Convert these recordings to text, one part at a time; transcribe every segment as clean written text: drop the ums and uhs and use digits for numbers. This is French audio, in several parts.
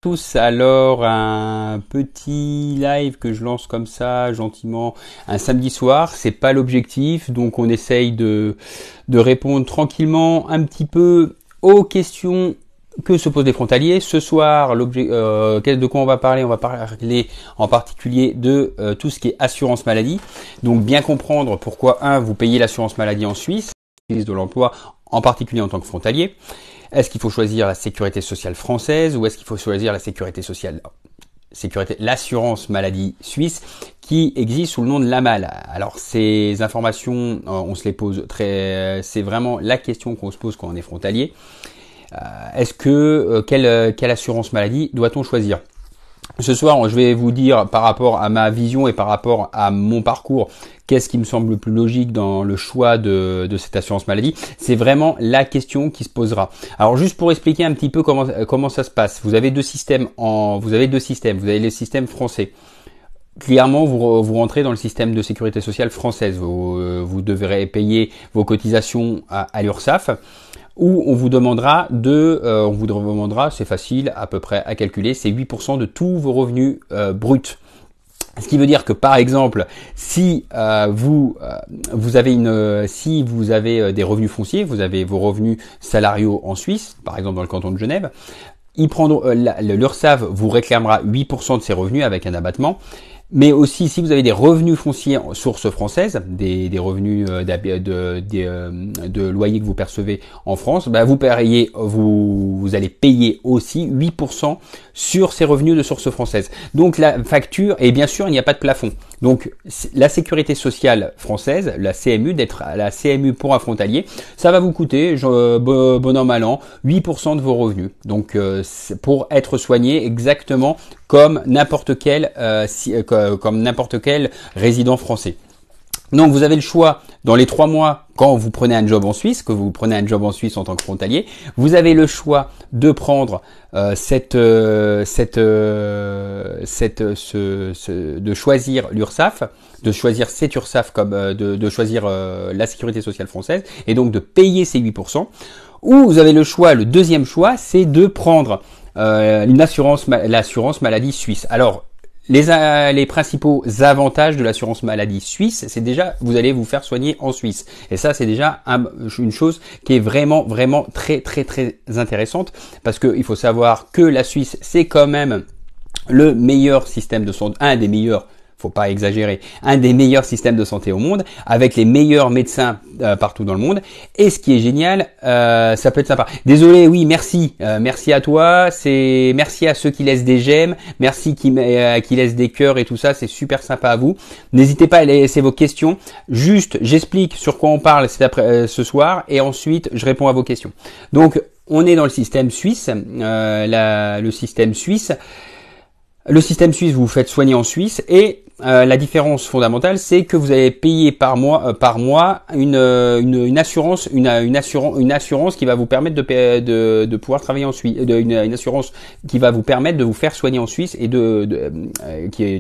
Tous, alors un petit live que je lance comme ça gentiment un samedi soir, c'est pas l'objectif, donc on essaye de répondre tranquillement un petit peu aux questions que se posent les frontaliers. Ce soir, de quoi on va parler en particulier de tout ce qui est assurance maladie, donc bien comprendre pourquoi vous payez l'assurance maladie en Suisse, de l'emploi en particulier en tant que frontalier. Est-ce qu'il faut choisir la sécurité sociale française ou est-ce qu'il faut choisir l'assurance maladie suisse qui existe sous le nom de l'AMAL? Alors ces informations, on se les pose c'est vraiment la question qu'on se pose quand on est frontalier. Quelle assurance maladie doit-on choisir? Ce soir, je vais vous dire par rapport à ma vision et par rapport à mon parcours, qu'est-ce qui me semble le plus logique dans le choix de cette assurance maladie. C'est vraiment la question qui se posera. Alors juste pour expliquer un petit peu comment ça se passe. Vous avez deux systèmes. Vous avez le système français. Clairement, vous rentrez dans le système de sécurité sociale française. Vous devrez payer vos cotisations à l'URSSAF. Où on vous demandera c'est facile à peu près à calculer, c'est 8% de tous vos revenus bruts. Ce qui veut dire que par exemple, si vous avez des revenus fonciers, vous avez vos revenus salariaux en Suisse, par exemple dans le canton de Genève, l'URSSAF vous réclamera 8% de ces revenus avec un abattement. Mais aussi, si vous avez des revenus fonciers en source française, des revenus de loyer que vous percevez en France, vous allez payer aussi 8% sur ces revenus de source française. Donc la facture, et bien sûr, il n'y a pas de plafond. Donc la sécurité sociale française, la CMU, d'être à la CMU pour un frontalier, ça va vous coûter, bon an mal an, 8% de vos revenus. Donc pour être soigné exactement comme n'importe quel résident français. Donc vous avez le choix dans les 3 mois quand vous prenez un job en Suisse, en tant que frontalier, vous avez le choix de prendre de choisir l'URSSAF, de choisir cette URSSAF de choisir la sécurité sociale française et donc de payer ces 8%. Ou vous avez le choix, le deuxième choix, c'est de prendre l'assurance maladie suisse. Alors les principaux avantages de l'assurance maladie suisse, c'est déjà vous allez vous faire soigner en Suisse. Et ça, c'est déjà une chose qui est vraiment très très très intéressante parce que il faut savoir que la Suisse, c'est quand même le meilleur système de santé, un des meilleurs. Faut pas exagérer, un des meilleurs systèmes de santé au monde, avec les meilleurs médecins partout dans le monde. Et ce qui est génial, ça peut être sympa. Désolé, oui, merci à toi, merci à ceux qui laissent des j'aime, merci qui laissent des cœurs et tout ça, c'est super sympa à vous. N'hésitez pas à laisser vos questions. Juste, j'explique sur quoi on parle ce soir et ensuite je réponds à vos questions. Donc, on est dans le système suisse, le système suisse. Le système suisse, vous vous faites soigner en Suisse et la différence fondamentale, c'est que vous allez payer par mois une assurance qui va vous permettre de pouvoir travailler en Suisse, une assurance qui va vous permettre de vous faire soigner en Suisse et de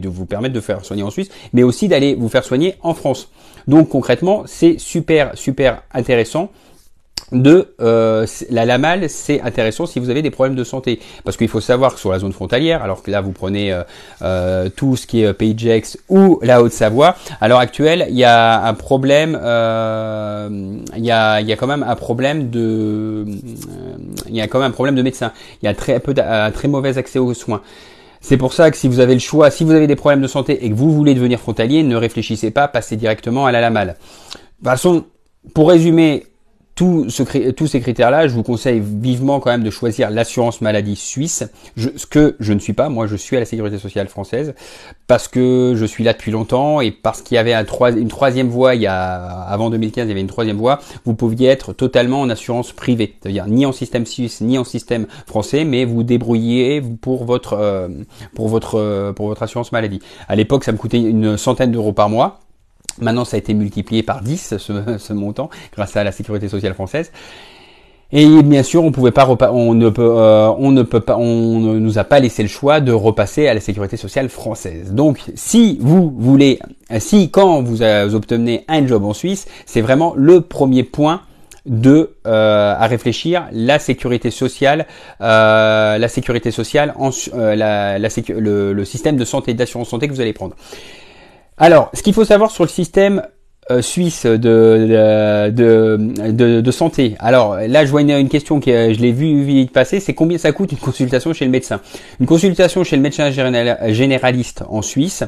vous permettre de faire soigner en Suisse, mais aussi d'aller vous faire soigner en France. Donc concrètement, c'est super intéressant. L'AMAL, c'est intéressant si vous avez des problèmes de santé, parce qu'il faut savoir que sur la zone frontalière, alors que là vous prenez tout ce qui est Pays de Gex ou la Haute-Savoie, à l'heure actuelle, il y a un problème, il y a quand même un problème de médecins. Il y a un très mauvais accès aux soins. C'est pour ça que si vous avez le choix, si vous avez des problèmes de santé et que vous voulez devenir frontalier, ne réfléchissez pas, passez directement à l'AMAL. De toute façon, pour résumer tous ces critères-là, je vous conseille vivement quand même de choisir l'assurance maladie suisse, ce que je ne suis pas. Moi, je suis à la sécurité sociale française parce que je suis là depuis longtemps et parce qu'il y avait une troisième voie. Avant 2015, il y avait une troisième voie. Vous pouviez être totalement en assurance privée, c'est-à-dire ni en système suisse ni en système français, mais vous débrouillez pour votre assurance maladie. À l'époque, ça me coûtait une centaine d'euros par mois. Maintenant, ça a été multiplié par 10, ce montant, grâce à la sécurité sociale française. Et bien sûr, on ne nous a pas laissé le choix de repasser à la sécurité sociale française. Donc, quand vous obtenez un job en Suisse, c'est vraiment le premier point à réfléchir la sécurité sociale le système de santé, d'assurance santé que vous allez prendre. Alors, ce qu'il faut savoir sur le système suisse de santé. Alors là, je vois une question que je l'ai vu vite passer, c'est combien ça coûte une consultation chez le médecin. Une consultation chez le médecin généraliste en Suisse,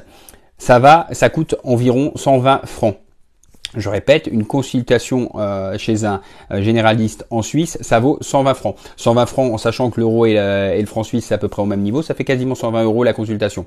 ça coûte environ 120 francs. Je répète, une consultation chez un généraliste en Suisse, ça vaut 120 francs. 120 francs en sachant que l'euro et le franc suisse c'est à peu près au même niveau, ça fait quasiment 120 euros la consultation.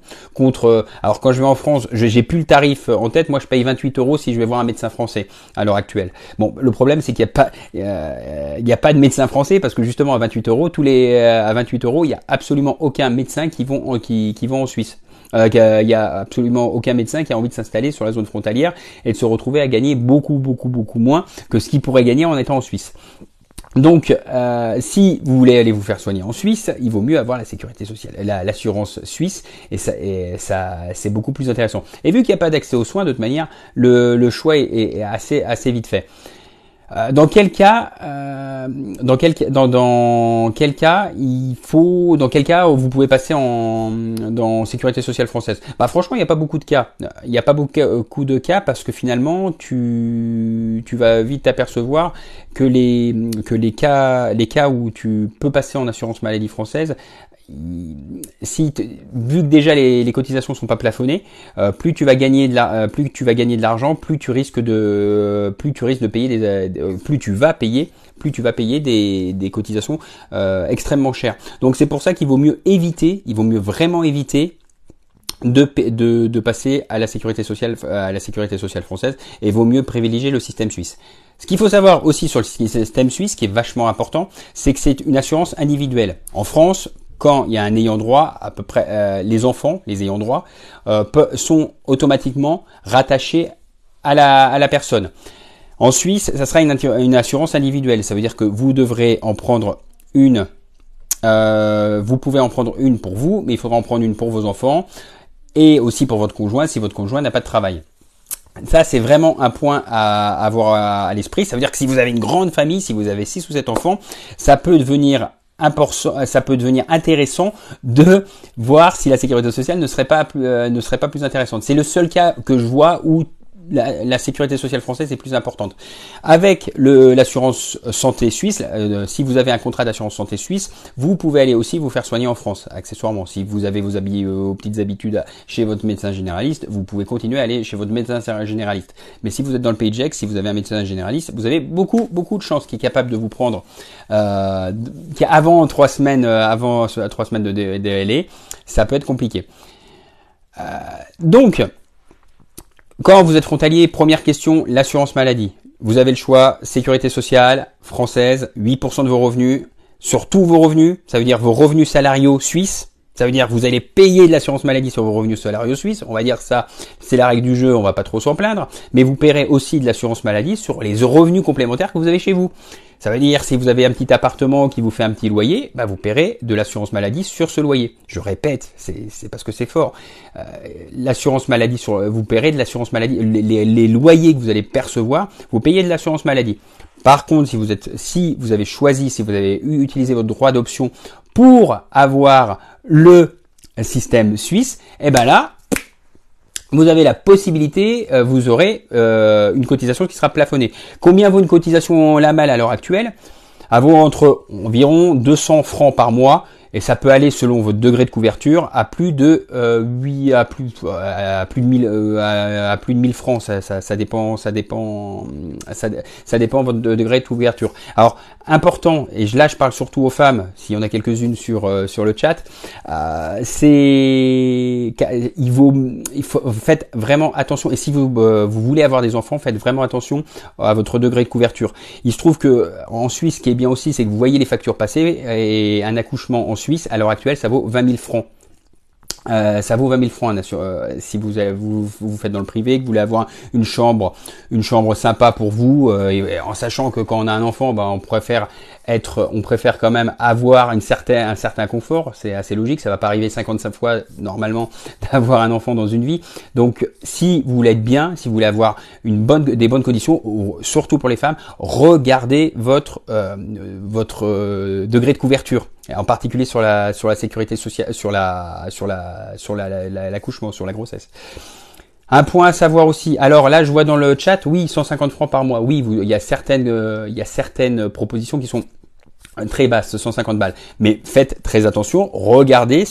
Alors quand je vais en France, j'ai plus le tarif en tête, moi je paye 28 euros si je vais voir un médecin français à l'heure actuelle. Bon, le problème c'est qu'il n'y a pas de médecin français parce que justement à 28 euros, à 28 euros, il n'y a absolument aucun médecin qui vont en Suisse. Il y a absolument aucun médecin qui a envie de s'installer sur la zone frontalière et de se retrouver à gagner beaucoup moins que ce qu'il pourrait gagner en étant en Suisse. Donc, si vous voulez aller vous faire soigner en Suisse, il vaut mieux avoir la sécurité sociale, l'assurance suisse, et ça, c'est beaucoup plus intéressant. Et vu qu'il n'y a pas d'accès aux soins, de toute manière, le choix est assez vite fait. Dans quel cas vous pouvez passer dans sécurité sociale française? Bah franchement, il n'y a pas beaucoup de cas. Il n'y a pas beaucoup de cas parce que finalement, tu vas vite t'apercevoir que les cas où tu peux passer en assurance maladie française, vu que déjà les cotisations sont pas plafonnées, plus tu vas gagner de l'argent, plus tu vas payer des cotisations extrêmement chères. Donc c'est pour ça qu'il vaut vraiment éviter de passer à la sécurité sociale française, et il vaut mieux privilégier le système suisse. Ce qu'il faut savoir aussi sur le système suisse, qui est vachement important, c'est que c'est une assurance individuelle. En France, quand il y a un ayant droit, à peu près les ayants droit, sont automatiquement rattachés à la personne. En Suisse, ça sera une assurance individuelle. Ça veut dire que vous devrez en prendre une. Vous pouvez en prendre une pour vous, mais il faudra en prendre une pour vos enfants et aussi pour votre conjoint si votre conjoint n'a pas de travail. Ça, c'est vraiment un point à avoir à l'esprit. Ça veut dire que si vous avez une grande famille, si vous avez 6 ou 7 enfants, ça peut devenir intéressant de voir si la sécurité sociale ne serait pas plus intéressante. C'est le seul cas que je vois où la sécurité sociale française est plus importante. Avec l'assurance santé suisse, si vous avez un contrat d'assurance santé suisse, vous pouvez aller aussi vous faire soigner en France, accessoirement. Si vous avez vos petites habitudes chez votre médecin généraliste, vous pouvez continuer à aller chez votre médecin généraliste. Mais si vous êtes dans le pays de Gex, si vous avez un médecin généraliste, vous avez beaucoup de chances qu'il est capable de vous prendre avant 3 semaines de DLA, ça peut être compliqué. Donc, quand vous êtes frontalier, première question, l'assurance maladie. Vous avez le choix, sécurité sociale française, 8% de vos revenus, sur tous vos revenus, ça veut dire vos revenus salariaux suisses, ça veut dire que vous allez payer de l'assurance maladie sur vos revenus salariaux suisses, on va dire que ça, c'est la règle du jeu, on va pas trop s'en plaindre, mais vous paierez aussi de l'assurance maladie sur les revenus complémentaires que vous avez chez vous. Ça veut dire, si vous avez un petit appartement qui vous fait un petit loyer, bah vous paierez de l'assurance maladie sur ce loyer. Je répète, c'est parce que c'est fort. L'assurance maladie vous paierez de l'assurance maladie. Les loyers que vous allez percevoir, vous payez de l'assurance maladie. Par contre, si vous avez utilisé votre droit d'option pour avoir le système suisse, eh ben là, vous avez la possibilité, vous aurez une cotisation qui sera plafonnée. Combien vaut une cotisation LAMAL à l'heure actuelle? Elle vaut entre environ 200 francs par mois, et ça peut aller selon votre degré de couverture à plus de 1000 francs. Ça dépend votre degré de couverture. Alors important, et là je parle surtout aux femmes, s'il y en a quelques-unes sur le chat, faites vraiment attention, et si vous voulez avoir des enfants, faites vraiment attention à votre degré de couverture. Il se trouve que en Suisse, ce qui est bien aussi, c'est que vous voyez les factures passer, et un accouchement en Suisse, à l'heure actuelle, ça vaut 20 000 francs. Ça vaut 20 000 francs si vous faites dans le privé, que vous voulez avoir une chambre sympa pour vous, et en sachant que quand on a un enfant, on préfère quand même avoir un certain confort. C'est assez logique, ça va pas arriver 55 fois normalement d'avoir un enfant dans une vie. Donc si vous voulez être bien, si vous voulez avoir des bonnes conditions, surtout pour les femmes, regardez votre degré de couverture. En particulier sur la sécurité sociale, sur l'accouchement, sur la grossesse. Un point à savoir aussi. Alors là, je vois dans le chat, oui, 150 francs par mois. Oui, il y a certaines propositions qui sont très basses, 150 balles. Mais faites très attention. Regardez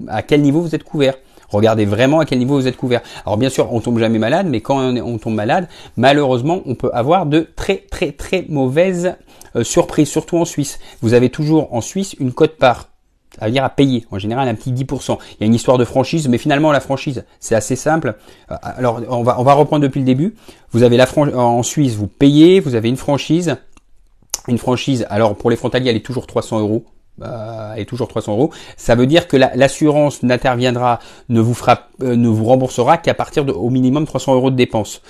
à quel niveau vous êtes couvert. Regardez vraiment à quel niveau vous êtes couvert. Alors bien sûr, on tombe jamais malade, mais quand on tombe malade, malheureusement, on peut avoir de très très très mauvaises surprises, surtout en Suisse. Vous avez toujours en Suisse une quote-part, ça veut dire à payer, en général un petit 10%. Il y a une histoire de franchise, mais finalement la franchise, c'est assez simple. Alors on va reprendre depuis le début. Vous avez en Suisse, vous payez, vous avez une franchise. Alors pour les frontaliers, elle est toujours 300 euros. Et toujours 300 euros. Ça veut dire que l'assurance n'interviendra, ne vous remboursera qu'à partir au minimum 300 euros de dépenses.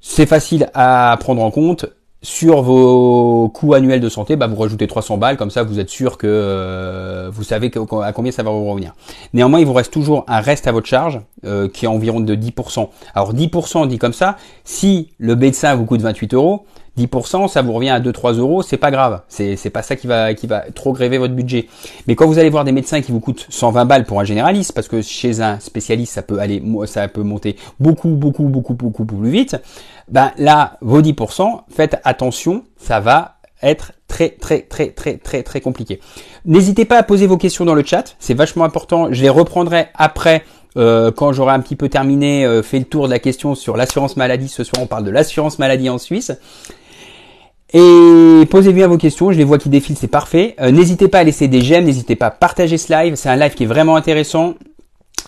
C'est facile à prendre en compte. Sur vos coûts annuels de santé, vous rajoutez 300 balles, comme ça vous êtes sûr que vous savez à combien ça va vous revenir. Néanmoins, il vous reste toujours un reste à votre charge qui est environ de 10%. Alors 10% dit comme ça, si le médecin vous coûte 28 euros, 10%, ça vous revient à 2-3 euros, c'est pas grave. C'est pas ça qui va trop gréver votre budget. Mais quand vous allez voir des médecins qui vous coûtent 120 balles pour un généraliste, parce que chez un spécialiste, ça peut monter beaucoup plus vite, là, vos 10%, faites attention, ça va être très compliqué. N'hésitez pas à poser vos questions dans le chat, c'est vachement important. Je les reprendrai après. Quand j'aurai un petit peu terminé, fait le tour de la question sur l'assurance maladie. Ce soir, on parle de l'assurance maladie en Suisse. Et posez bien vos questions, je les vois qui défilent, c'est parfait. N'hésitez pas à laisser des j'aime, n'hésitez pas à partager ce live, c'est un live qui est vraiment intéressant.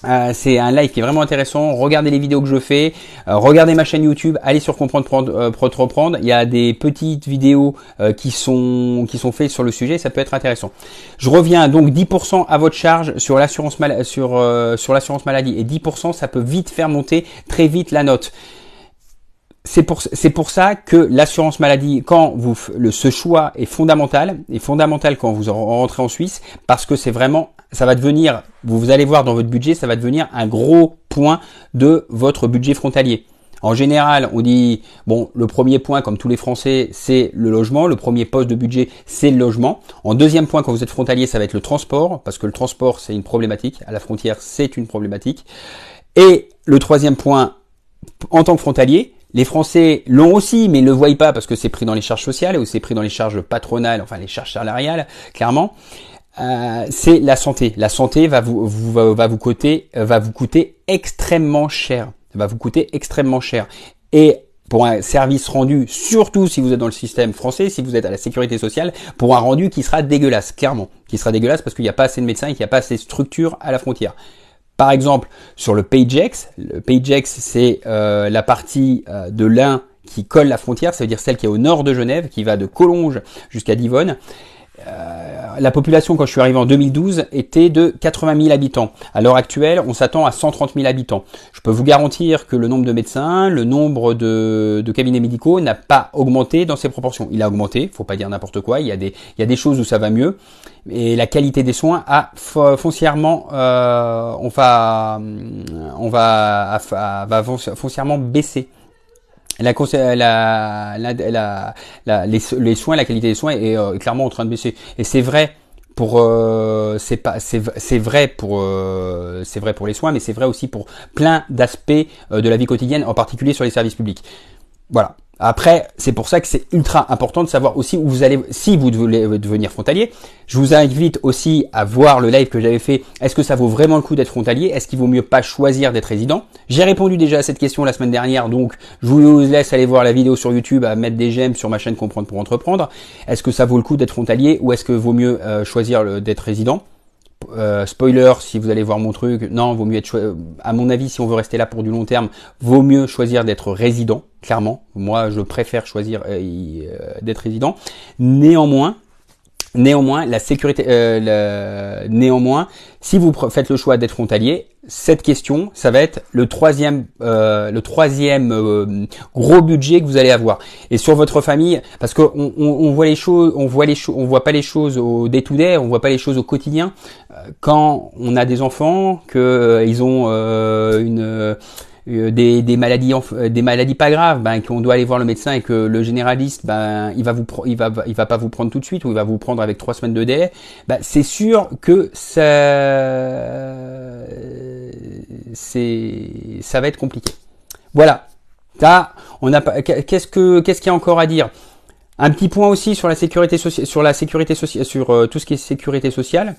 Regardez les vidéos que je fais, regardez ma chaîne YouTube, allez sur Comprendre, il y a des petites vidéos qui sont faites sur le sujet, ça peut être intéressant. Je reviens donc 10% à votre charge sur l'assurance maladie et 10% ça peut vite faire monter très vite la note. C'est pour ça que l'assurance maladie, ce choix est fondamental quand vous rentrez en Suisse, parce que ça va devenir, vous allez voir dans votre budget, ça va devenir un gros point de votre budget frontalier. En général, on dit, le premier point, comme tous les Français, c'est le logement. Le premier poste de budget, c'est le logement. En deuxième point, quand vous êtes frontalier, ça va être le transport, parce que le transport, c'est une problématique. À la frontière, c'est une problématique. Et le troisième point, en tant que frontalier, les Français l'ont aussi, mais ils ne le voient pas parce que c'est pris dans les charges sociales ou c'est pris dans les charges patronales, enfin les charges salariales, clairement. C'est la santé. La santé va vous coûter extrêmement cher. Va vous coûter extrêmement cher. Et pour un service rendu, surtout si vous êtes dans le système français, si vous êtes à la sécurité sociale, pour un rendu qui sera dégueulasse, clairement. Qui sera dégueulasse parce qu'il n'y a pas assez de médecins et qu'il n'y a pas assez de structures à la frontière. Par exemple, sur le Pagex, c'est la partie de l'Ain qui colle la frontière, ça veut dire celle qui est au nord de Genève, qui va de Collonges jusqu'à Divonne. La population, quand je suis arrivé en 2012, était de 80 000 habitants. À l'heure actuelle, on s'attend à 130 000 habitants. Je peux vous garantir que le nombre de médecins, le nombre de cabinets médicaux n'a pas augmenté dans ces proportions. Il a augmenté, faut pas dire n'importe quoi. Il y a des choses où ça va mieux. Et la qualité des soins a foncièrement, va foncièrement baisser. Les soins, la qualité des soins est clairement en train de baisser. Et c'est vrai c'est vrai pour les soins, mais c'est vrai aussi pour plein d'aspects de la vie quotidienne, en particulier sur les services publics. Voilà. Après, c'est pour ça que c'est ultra important de savoir aussi où vous allez, si vous devez devenir frontalier. Je vous invite aussi à voir le live que j'avais fait. Est-ce que ça vaut vraiment le coup d'être frontalier? Est-ce qu'il vaut mieux pas choisir d'être résident? J'ai répondu déjà à cette question la semaine dernière, donc je vous laisse aller voir la vidéo sur YouTube, à mettre des j'aime sur ma chaîne Comprendre pour entreprendre. Est-ce que ça vaut le coup d'être frontalier ou est-ce que vaut mieux choisir d'être résident? Spoiler, si vous allez voir mon truc, non, vaut mieux être à mon avis, si on veut rester là pour du long terme, vaut mieux choisir d'être résident, clairement. Moi, je préfère choisir d'être résident. Néanmoins, Néanmoins, néanmoins, si vous faites le choix d'être frontalier, cette question, ça va être le troisième gros budget que vous allez avoir. Et sur votre famille, parce qu'on on voit les choses, on voit pas les choses au day-to-day, on voit pas les choses au quotidien. Quand on a des enfants, que ils ont des maladies pas graves, qu'on doit aller voir le médecin et que le généraliste, il va pas vous prendre tout de suite ou il va vous prendre avec 3 semaines de délai, c'est sûr que ça va être compliqué. Voilà. Là, on a pas, qu'est-ce qu'il y a encore à dire? Un petit point aussi sur la sécurité sociale, sur tout ce qui est sécurité sociale.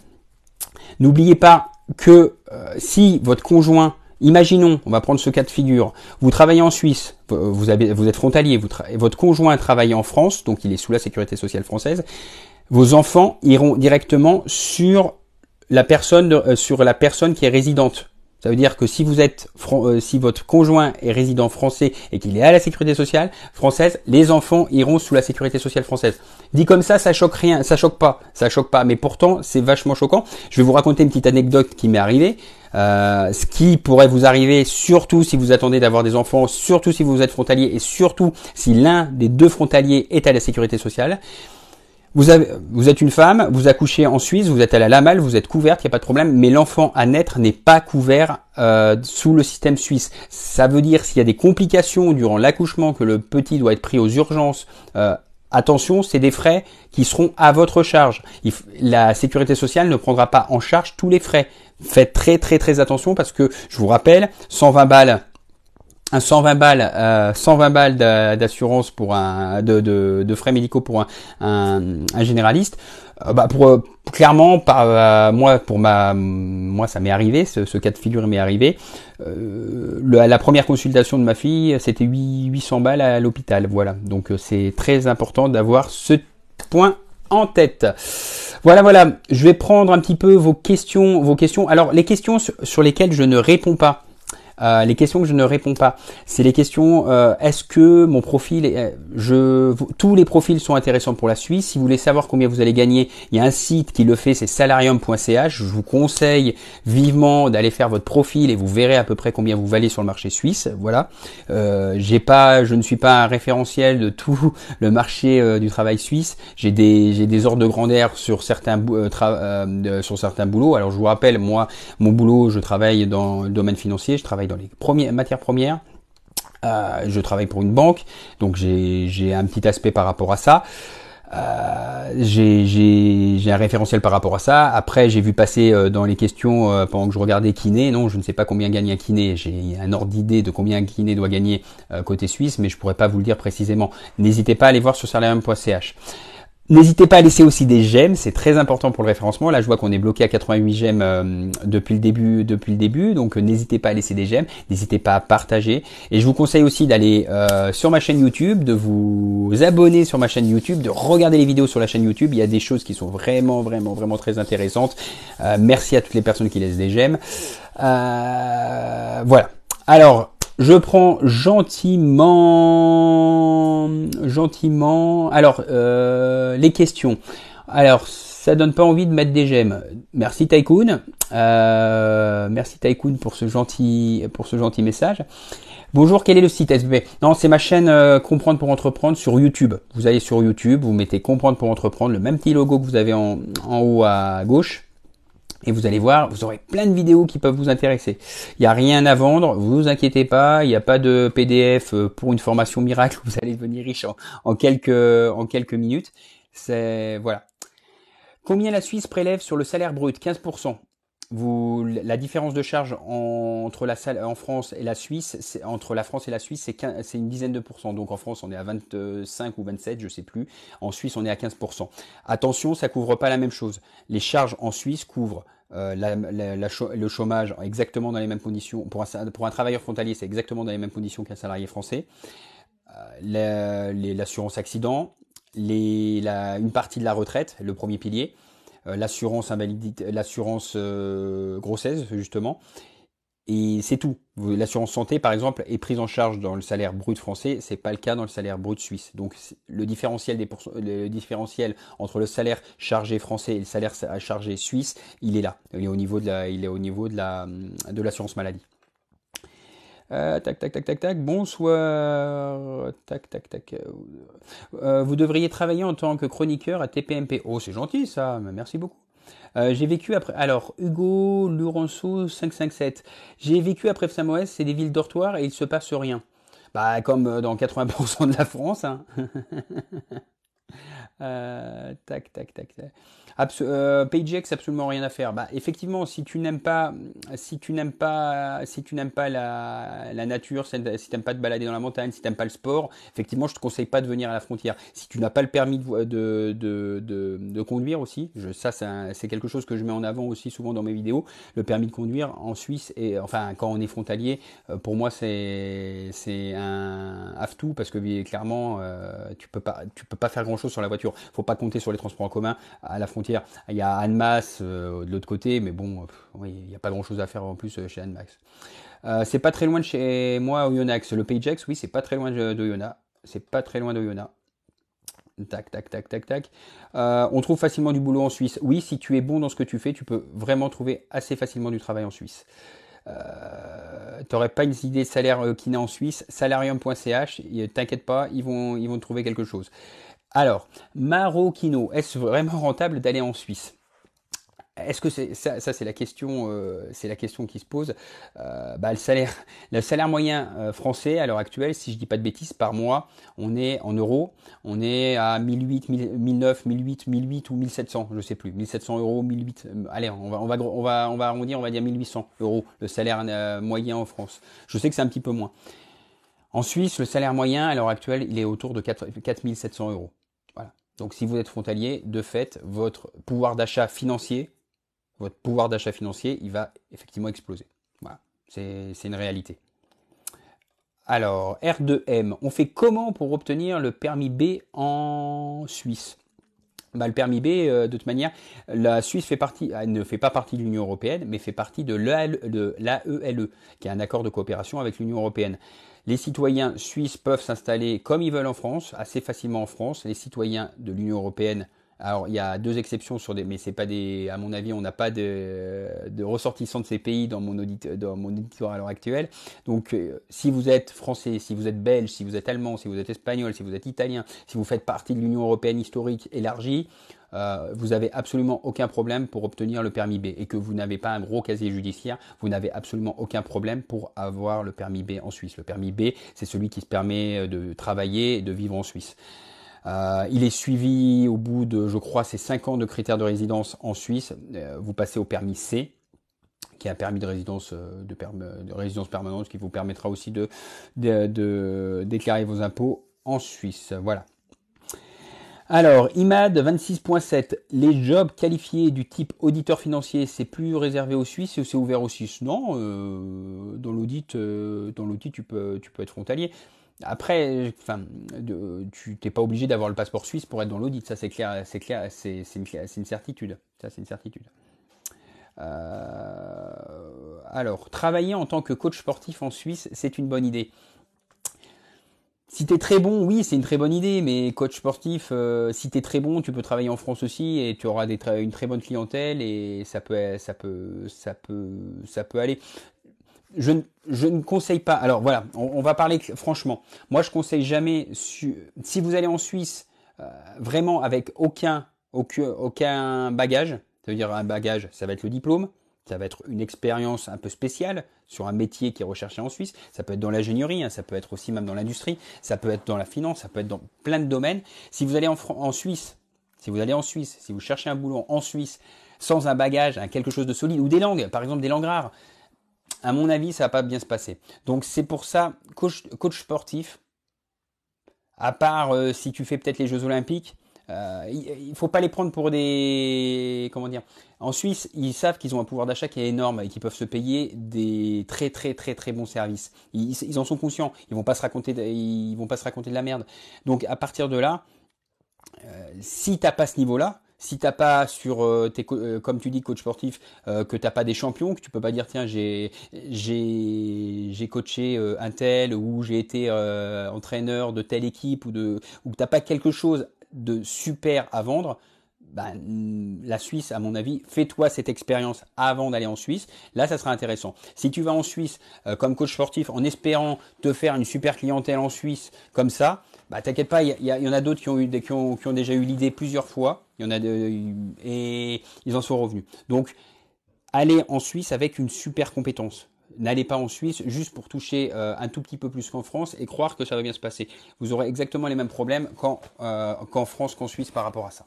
N'oubliez pas que si votre conjoint, imaginons, on va prendre ce cas de figure, vous travaillez en Suisse, vous êtes frontalier, votre conjoint travaille en France, donc il est sous la sécurité sociale française, vos enfants iront directement sur la personne qui est résidente. Ça veut dire que si votre conjoint est résident français et qu'il est à la sécurité sociale française, les enfants iront sous la sécurité sociale française. Dit comme ça choque pas, mais pourtant c'est vachement choquant. Je vais vous raconter une petite anecdote qui m'est arrivée. Ce qui pourrait vous arriver, surtout si vous attendez d'avoir des enfants, surtout si vous êtes frontalier et surtout si l'un des deux frontaliers est à la sécurité sociale. Vous êtes une femme, vous accouchez en Suisse, vous êtes à la LAMAL, vous êtes couverte, il n'y a pas de problème, mais l'enfant à naître n'est pas couvert sous le système suisse. Ça veut dire s'il y a des complications durant l'accouchement, que le petit doit être pris aux urgences, attention, c'est des frais qui seront à votre charge. La sécurité sociale ne prendra pas en charge tous les frais. Faites très très très attention parce que, je vous rappelle, 120 balles d'assurance pour de frais médicaux pour un généraliste. Clairement, moi ça m'est arrivé, ce cas de figure m'est arrivé. La première consultation de ma fille, c'était 800 balles à l'hôpital. Voilà, donc c'est très important d'avoir ce point en tête. Voilà. Je vais prendre un petit peu vos questions. Alors les questions sur lesquelles je ne réponds pas. Les questions que je ne réponds pas, c'est les questions est-ce que mon profil tous les profils sont intéressants pour la Suisse. Si vous voulez savoir combien vous allez gagner, il y a un site qui le fait, c'est salarium.ch. Je vous conseille vivement d'aller faire votre profil et vous verrez à peu près combien vous valez sur le marché suisse. Voilà. Je ne suis pas un référentiel de tout le marché du travail suisse. J'ai des ordres de grandeur sur certains boulots. Alors je vous rappelle, moi, mon boulot, je travaille dans le domaine financier, je travaille dans les matières premières. Je travaille pour une banque, donc j'ai un petit aspect par rapport à ça. J'ai un référentiel par rapport à ça. Après, j'ai vu passer dans les questions pendant que je regardais kiné. Non, je ne sais pas combien gagne un kiné. J'ai un ordre d'idée de combien un kiné doit gagner côté suisse, mais je pourrais pas vous le dire précisément. N'hésitez pas à aller voir sur salarium.ch. N'hésitez pas à laisser aussi des j'aime, c'est très important pour le référencement. Là, je vois qu'on est bloqué à 88 j'aime depuis le début, donc n'hésitez pas à laisser des j'aime, n'hésitez pas à partager. Et je vous conseille aussi d'aller sur ma chaîne YouTube, de vous abonner sur ma chaîne YouTube, de regarder les vidéos sur la chaîne YouTube. Il y a des choses qui sont vraiment très intéressantes. Merci à toutes les personnes qui laissent des j'aime. Voilà. Alors, je prends gentiment. Alors, les questions. Alors, ça donne pas envie de mettre des j'aime. Merci Tycoon. Merci Tycoon pour ce gentil message. Bonjour, quel est le site SBB? Non, c'est ma chaîne Comprendre pour entreprendre sur YouTube. Vous allez sur YouTube, vous mettez Comprendre pour entreprendre, le même petit logo que vous avez en haut à gauche. Et vous allez voir, vous aurez plein de vidéos qui peuvent vous intéresser. Il n'y a rien à vendre, vous inquiétez pas, il n'y a pas de PDF pour une formation miracle, vous allez devenir riche en quelques minutes. Voilà. Combien la Suisse prélève sur le salaire brut? 15%. La différence de charge entre en France et la Suisse, entre la France et la Suisse, c'est une dizaine de pourcents. Donc en France, on est à 25 ou 27, je sais plus. En Suisse, on est à 15%. Attention, ça couvre pas la même chose. Les charges en Suisse couvrent le chômage exactement dans les mêmes conditions. Pour un travailleur frontalier, c'est exactement dans les mêmes conditions qu'un salarié français. L'assurance accident, une partie de la retraite, le premier pilier. L'assurance invalidité, l'assurance grossesse justement, Et c'est tout. L'assurance santé, par exemple, est prise en charge dans le salaire brut français. C'est pas le cas dans le salaire brut suisse. Donc, le différentiel entre le salaire chargé français et le salaire chargé suisse, il est là. Il est au niveau de l'assurance maladie. Tac, tac, tac, tac, tac. Bonsoir. Tac, tac, tac. Vous devriez travailler en tant que chroniqueur à TPMP. Oh, c'est gentil ça. Merci beaucoup. J'ai vécu après. Alors, Hugo Lourenço 557. J'ai vécu après Samoès, c'est des villes dortoirs et il se passe rien. Bah, comme dans 80% de la France. Hein. Tac, tac, tac. Pagex, absolument rien à faire. Bah, effectivement, si tu n'aimes pas la nature, si t'aimes pas te balader dans la montagne, si t'aimes pas le sport, effectivement, je te conseille pas de venir à la frontière. Si tu n'as pas le permis de conduire aussi, c'est quelque chose que je mets en avant aussi souvent dans mes vidéos. Le permis de conduire en Suisse et enfin quand on est frontalier, pour moi c'est un have-to parce que clairement tu peux pas faire grand chose sur la voiture. Faut pas compter sur les transports en commun à la frontière. Il y a Annemasse de l'autre côté, mais bon, oui, il n'y a pas grand chose à faire en plus chez Annemasse. C'est pas très loin de chez moi, Oyonnax. Le Pagex, oui, c'est pas très loin d'Oyonnax. C'est pas très loin d'Oyonnax. Tac, tac, tac, tac, tac. On trouve facilement du boulot en Suisse. Oui, si tu es bon dans ce que tu fais, tu peux vraiment trouver assez facilement du travail en Suisse. T'aurais pas une idée de salaire kiné en Suisse, salarium.ch, t'inquiète pas, ils vont trouver quelque chose. Alors, Marokino, est-ce vraiment rentable d'aller en Suisse? Est-ce que ça c'est la question qui se pose. Le salaire moyen français à l'heure actuelle, si je dis pas de bêtises, par mois, on est en euros, on est à 1008, 1009, 1008 ou 1700, je sais plus, 1700 euros, 1008. Allez, on va arrondir, on va dire 1800 euros le salaire moyen en France. Je sais que c'est un petit peu moins. En Suisse, le salaire moyen à l'heure actuelle, il est autour de 4700 euros. Voilà. Donc si vous êtes frontalier, de fait, votre pouvoir d'achat financier, il va effectivement exploser. Voilà, c'est une réalité. Alors, R2M, on fait comment pour obtenir le permis B en Suisse? Le permis B, de toute manière, la Suisse ne fait pas partie de l'Union européenne, mais fait partie de l'AELE, qui est un accord de coopération avec l'Union européenne. Les citoyens suisses peuvent s'installer comme ils veulent en France, assez facilement en France. Les citoyens de l'Union européenne, alors il y a deux exceptions mais c'est pas à mon avis, on n'a pas de ressortissants de ces pays dans mon auditoire à l'heure actuelle. Donc, si vous êtes français, si vous êtes belge, si vous êtes allemand, si vous êtes espagnol, si vous êtes italien, si vous faites partie de l'Union européenne historique élargie, vous avez absolument aucun problème pour obtenir le permis B et que vous n'avez pas un gros casier judiciaire, vous n'avez absolument aucun problème pour avoir le permis B en Suisse. Le permis B, c'est celui qui se permet de travailler et de vivre en Suisse. Il est suivi au bout de, je crois, c'est 5 ans de critères de résidence en Suisse. Vous passez au permis C, qui est un permis de résidence permanente, ce qui vous permettra aussi de déclarer vos impôts en Suisse. Voilà. Alors, IMAD 26.7, les jobs qualifiés du type auditeur financier, c'est plus réservé aux Suisses ou c'est ouvert aux Suisses? Non, dans l'audit, tu peux être frontalier. Après, tu t'es pas obligé d'avoir le passeport suisse pour être dans l'audit, ça c'est clair, c'est une certitude. Ça c'est une certitude. Alors, travailler en tant que coach sportif en Suisse, c'est une bonne idée. Si t'es très bon, oui, c'est une très bonne idée, mais coach sportif, si t'es très bon, tu peux travailler en France aussi et tu auras une très bonne clientèle et ça peut aller. Je ne conseille pas. Alors voilà, on va parler franchement. Moi, je conseille jamais. Si vous allez en Suisse, vraiment avec aucun bagage, ça veut dire un bagage, ça va être le diplôme, ça va être une expérience un peu spéciale sur un métier qui est recherché en Suisse. Ça peut être dans l'ingénierie, ça peut être aussi même dans l'industrie, ça peut être dans la finance, ça peut être dans plein de domaines. Si vous allez en Suisse, si vous cherchez un boulot en Suisse sans un bagage, quelque chose de solide ou des langues, par exemple des langues rares. À mon avis, ça va pas bien se passer. Donc c'est pour ça, coach sportif, à part si tu fais peut-être les Jeux Olympiques, il faut pas les prendre pour des... Comment dire? En Suisse, ils savent qu'ils ont un pouvoir d'achat qui est énorme et qu'ils peuvent se payer des très très très très bons services. Ils en sont conscients. Ils vont pas se raconter de la merde. Donc à partir de là, si t'as pas ce niveau-là, Si t'as pas sur comme tu dis coach sportif, que t'as pas des champions, que tu peux pas dire tiens j'ai coaché un tel ou j'ai été entraîneur de telle équipe ou que t'as pas quelque chose de super à vendre. Ben, la Suisse, à mon avis, fais-toi cette expérience avant d'aller en Suisse. Là, ça sera intéressant. Si tu vas en Suisse comme coach sportif en espérant te faire une super clientèle en Suisse comme ça, bah t'inquiète pas, il y en a d'autres qui ont déjà eu l'idée plusieurs fois. Il y en a et ils en sont revenus. Donc, allez en Suisse avec une super compétence. N'allez pas en Suisse juste pour toucher un tout petit peu plus qu'en France et croire que ça va bien se passer. Vous aurez exactement les mêmes problèmes qu'en France, qu'en Suisse par rapport à ça.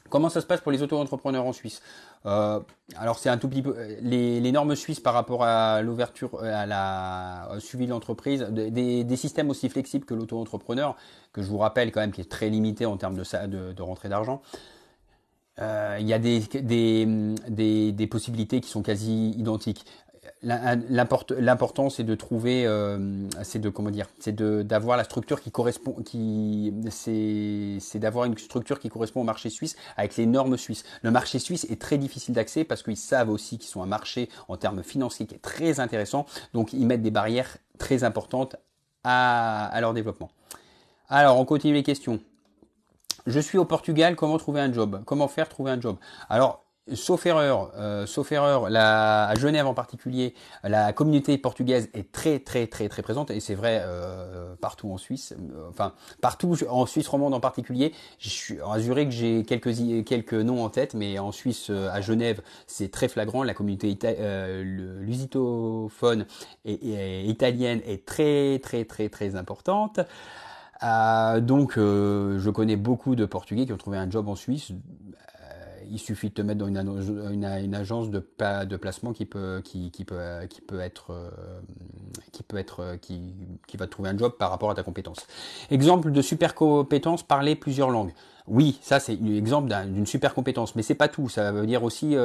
Comment ça se passe pour les auto-entrepreneurs en Suisse? Alors c'est un tout petit peu les normes suisses par rapport à l'ouverture, à la au suivi de l'entreprise, des systèmes aussi flexibles que l'auto-entrepreneur, que je vous rappelle quand même qui est très limité en termes de rentrée d'argent. Il y a des possibilités qui sont quasi identiques. L'important c'est de trouver, c'est de comment dire, c'est d'avoir la structure qui correspond, c'est d'avoir une structure qui correspond au marché suisse avec les normes suisses. Le marché suisse est très difficile d'accès parce qu'ils savent aussi qu'ils sont un marché en termes financiers qui est très intéressant, donc ils mettent des barrières très importantes à leur développement. Alors on continue les questions. Je suis au Portugal, comment trouver un job? Comment faire trouver un job? Alors, sauf erreur, à Genève en particulier, la communauté portugaise est très très très très présente et c'est vrai partout en Suisse, enfin partout en Suisse romande en particulier. Je suis à Zurich, j'ai quelques noms en tête, mais en Suisse, à Genève, c'est très flagrant. La communauté lusitophone et italienne est très très très très importante. Donc, je connais beaucoup de Portugais qui ont trouvé un job en Suisse. Il suffit de te mettre dans une agence de placement qui va te trouver un job par rapport à ta compétence. Exemple de super compétence, parler plusieurs langues. Oui, ça c'est un exemple d'une super compétence, mais c'est pas tout. Ça veut dire aussi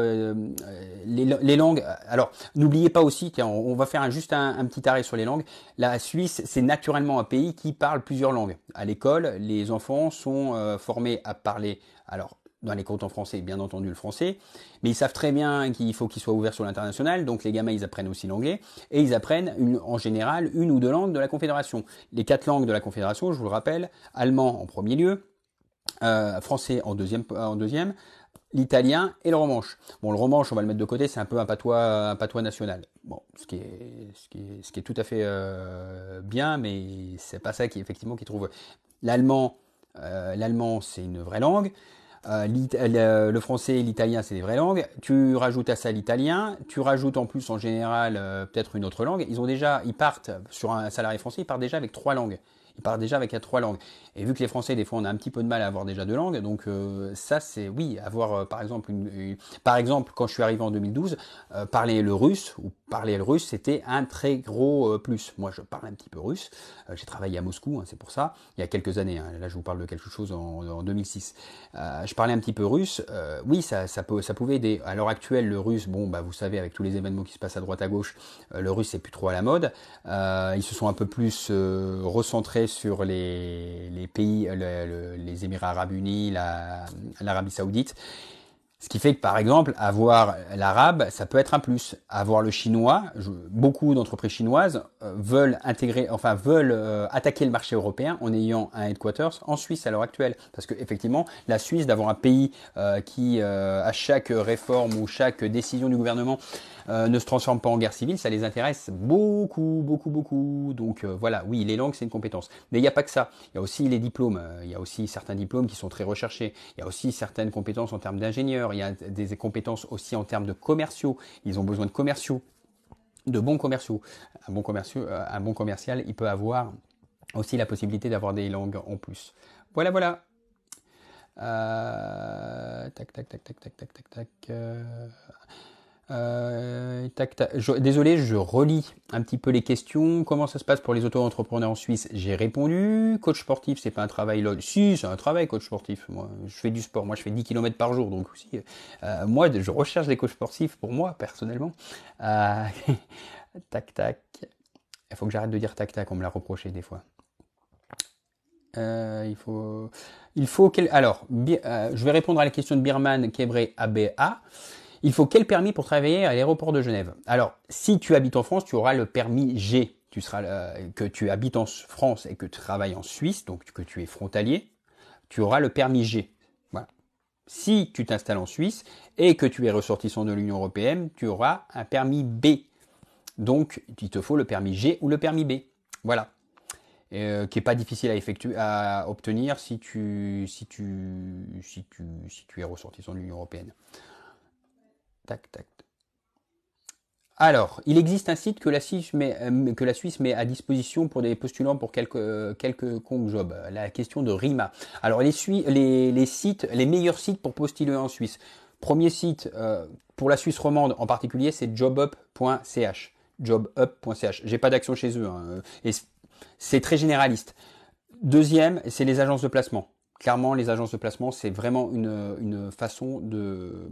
les langues. Alors, n'oubliez pas aussi, tiens, on va faire juste un petit arrêt sur les langues. La Suisse, c'est naturellement un pays qui parle plusieurs langues. À l'école, les enfants sont formés à parler. Alors, dans les cantons français, bien entendu le français, mais ils savent très bien qu'il faut qu'ils soient ouverts sur l'international, donc les gamins ils apprennent aussi l'anglais, et ils apprennent en général une ou deux langues de la Confédération. Les 4 langues de la Confédération, je vous le rappelle, allemand en premier lieu, français en deuxième, l'italien et le romanche. Bon, le romanche, on va le mettre de côté, c'est un peu un patois national. Bon, ce qui est tout à fait bien, mais c'est pas ça qui effectivement qui trouve. L'allemand, c'est une vraie langue. Le français et l'italien, c'est des vraies langues. Tu rajoutes à ça l'italien, tu rajoutes en plus en général peut-être une autre langue. Ils partent sur un salarié français, ils partent déjà avec 3 langues. Ils partent déjà avec 3 langues. Et vu que les Français, des fois, on a un petit peu de mal à avoir déjà 2 langues, donc ça, c'est oui, avoir par exemple, par exemple, quand je suis arrivé en 2012, parler le russe ou parler le russe, c'était un très gros plus. Moi, je parle un petit peu russe. J'ai travaillé à Moscou, hein, c'est pour ça. Il y a quelques années. Hein, là, je vous parle de quelque chose en 2006. Je parlais un petit peu russe. Oui, ça pouvait aider. À l'heure actuelle, le russe, bon, bah, vous savez, avec tous les événements qui se passent à droite à gauche, le russe c'est plus trop à la mode. Ils se sont un peu plus recentrés sur les pays, les Émirats Arabes Unis, l'Arabie Saoudite. Ce qui fait que, par exemple, avoir l'arabe, ça peut être un plus. Avoir le chinois, beaucoup d'entreprises chinoises veulent attaquer le marché européen en ayant un headquarters en Suisse à l'heure actuelle. Parce que effectivement, la Suisse, d'avoir un pays qui, à chaque réforme ou chaque décision du gouvernement, ne se transforme pas en guerre civile, ça les intéresse beaucoup, beaucoup, beaucoup. Donc voilà, oui, les langues, c'est une compétence. Mais il n'y a pas que ça. Il y a aussi les diplômes. Il y a aussi certains diplômes qui sont très recherchés. Il y a aussi certaines compétences en termes d'ingénieurs. Il y a des compétences aussi en termes de commerciaux. Ils ont besoin de commerciaux, de bons commerciaux. Un bon commercial, il peut avoir aussi la possibilité d'avoir des langues en plus. Voilà, voilà. Tac, tac, tac, tac, tac, tac, tac, tac. Désolé, je relis un petit peu les questions. Comment ça se passe pour les auto-entrepreneurs en Suisse? J'ai répondu. Coach sportif, c'est pas un travail lol. Si, c'est un travail, coach sportif. Moi, je fais du sport. Moi, je fais 10 km par jour. Donc aussi, moi, je recherche des coachs sportifs pour moi, personnellement. Tac, tac. Il faut que j'arrête de dire tac, tac. On me l'a reproché des fois. Alors, je vais répondre à la question de Birman Kebre ABA. Il faut quel permis pour travailler à l'aéroport de Genève? Alors, si tu habites en France, tu auras le permis G. Que tu habites en France et que tu travailles en Suisse, donc que tu es frontalier, tu auras le permis G. Voilà. Si tu t'installes en Suisse et que tu es ressortissant de l'Union européenne, tu auras un permis B. Donc, il te faut le permis G ou le permis B. Voilà. Qui est pas difficile à obtenir si tu es ressortissant de l'Union européenne. Tac, tac. Alors, il existe un site que la Suisse met à disposition pour des postulants pour quelques job. La question de RIMA. Alors, les sites, les meilleurs sites pour postuler en Suisse. Premier site pour la Suisse romande en particulier, c'est jobup.ch. Jobup.ch. J'ai pas d'action chez eux. Et c'est très généraliste. Deuxième, c'est les agences de placement. Clairement, les agences de placement, c'est vraiment une façon de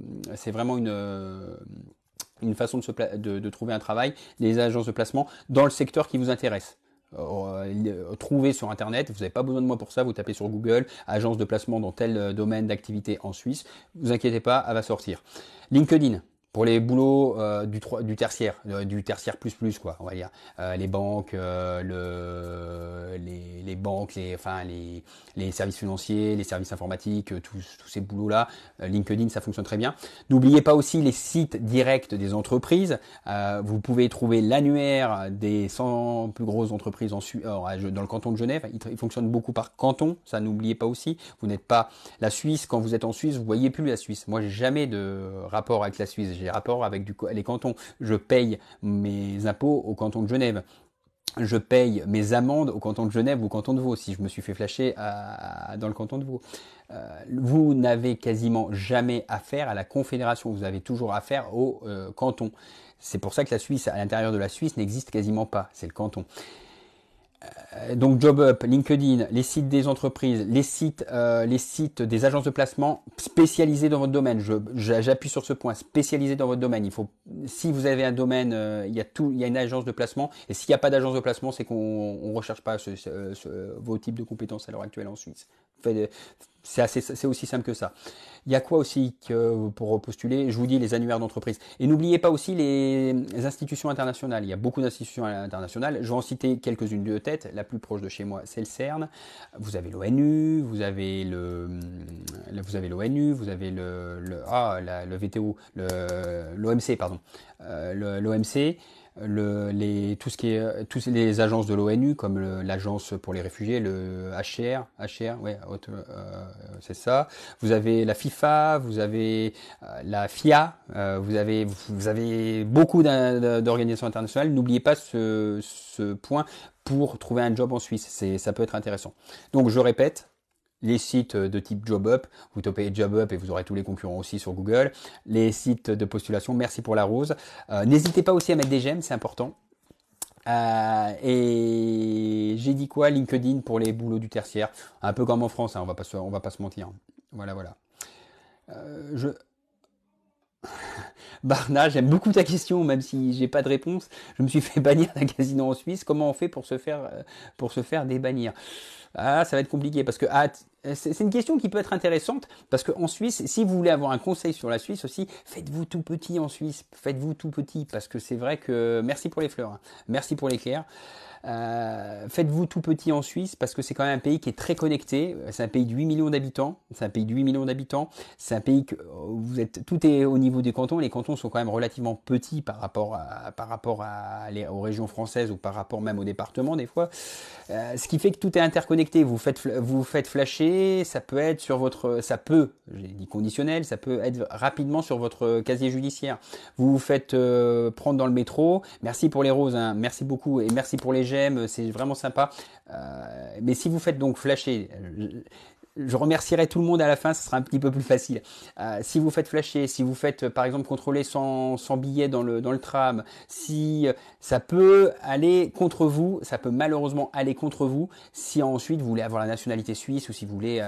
trouver un travail, les agences de placement, dans le secteur qui vous intéresse. Trouvez sur internet, vous n'avez pas besoin de moi pour ça, vous tapez sur Google, agence de placement dans tel domaine d'activité en Suisse, vous inquiétez pas, elle va sortir. LinkedIn, pour les boulots du tertiaire plus quoi, on va dire les banques, les banques, les services financiers, les services informatiques, tous ces boulots là, LinkedIn ça fonctionne très bien. N'oubliez pas aussi les sites directs des entreprises. Vous pouvez trouver l'annuaire des 100 plus grosses entreprises dans le canton de Genève. Il fonctionne beaucoup par canton, ça n'oubliez pas aussi. Vous n'êtes pas la Suisse, quand vous êtes en Suisse, vous voyez plus la Suisse. Moi j'ai jamais de rapport avec la Suisse. J'ai rapport avec les cantons. Je paye mes impôts au canton de Genève. Je paye mes amendes au canton de Genève ou au canton de Vaud si je me suis fait flasher dans le canton de Vaud. Vous n'avez quasiment jamais affaire à la confédération. Vous avez toujours affaire au canton. C'est pour ça que la Suisse, à l'intérieur de la Suisse, n'existe quasiment pas. C'est le canton. Donc JobUp, LinkedIn, les sites des entreprises, les sites des agences de placement spécialisés dans votre domaine. J'appuie sur ce point, spécialisés dans votre domaine. Si vous avez un domaine, il y a une agence de placement. Et s'il n'y a pas d'agence de placement, c'est qu'on recherche pas vos types de compétences à l'heure actuelle en Suisse. C'est aussi simple que ça. Il y a quoi aussi pour postuler? Je vous dis les annuaires d'entreprise. Et n'oubliez pas aussi les institutions internationales. Il y a beaucoup d'institutions internationales. Je vais en citer quelques-unes de tête. La plus proche de chez moi, c'est le CERN. Vous avez l'ONU, vous avez l'ONU, vous avez le VTO, l'OMC, pardon. L'OMC. Toutes les agences de l'ONU comme l'agence pour les réfugiés, le HR, ouais, c'est ça. Vous avez la FIFA, vous avez la FIA, vous avez beaucoup d'organisations internationales. N'oubliez pas ce point pour trouver un job en Suisse. Ça peut être intéressant. Donc je répète. Les sites de type JobUp, vous tapez JobUp et vous aurez tous les concurrents aussi sur Google. Les sites de postulation, merci pour la rose. N'hésitez pas aussi à mettre des j'aime, c'est important. Et j'ai dit quoi? LinkedIn pour les boulots du tertiaire, un peu comme en France, hein, on va pas se mentir. Voilà. Barna, j'aime beaucoup ta question, même si j'ai pas de réponse. Je me suis fait bannir d'un casino en Suisse. Comment on fait pour se faire débannir? Ah, ça va être compliqué parce que c'est une question qui peut être intéressante parce qu'en Suisse, si vous voulez avoir un conseil sur la Suisse aussi, faites-vous tout petit en Suisse, faites-vous tout petit parce que c'est vrai que merci pour les fleurs, hein. Merci pour l'éclair. Faites-vous tout petit en Suisse parce que c'est quand même un pays qui est très connecté. C'est un pays de 8 millions d'habitants. C'est un pays que tout est au niveau des cantons. Les cantons sont quand même relativement petits par rapport aux régions françaises ou par rapport même aux départements des fois. Ce qui fait que tout est interconnecté. Vous faites flasher. J'ai dit conditionnel, ça peut être rapidement sur votre casier judiciaire. Vous vous faites prendre dans le métro. Merci pour les roses, hein. Merci beaucoup et merci pour les j'aime, c'est vraiment sympa. Mais si vous faites donc flasher, je remercierai tout le monde à la fin, ce sera un petit peu plus facile. Si vous faites flasher, si vous faites par exemple contrôler sans billet dans le tram, si ça peut aller contre vous, ça peut malheureusement aller contre vous si ensuite vous voulez avoir la nationalité suisse ou si vous voulez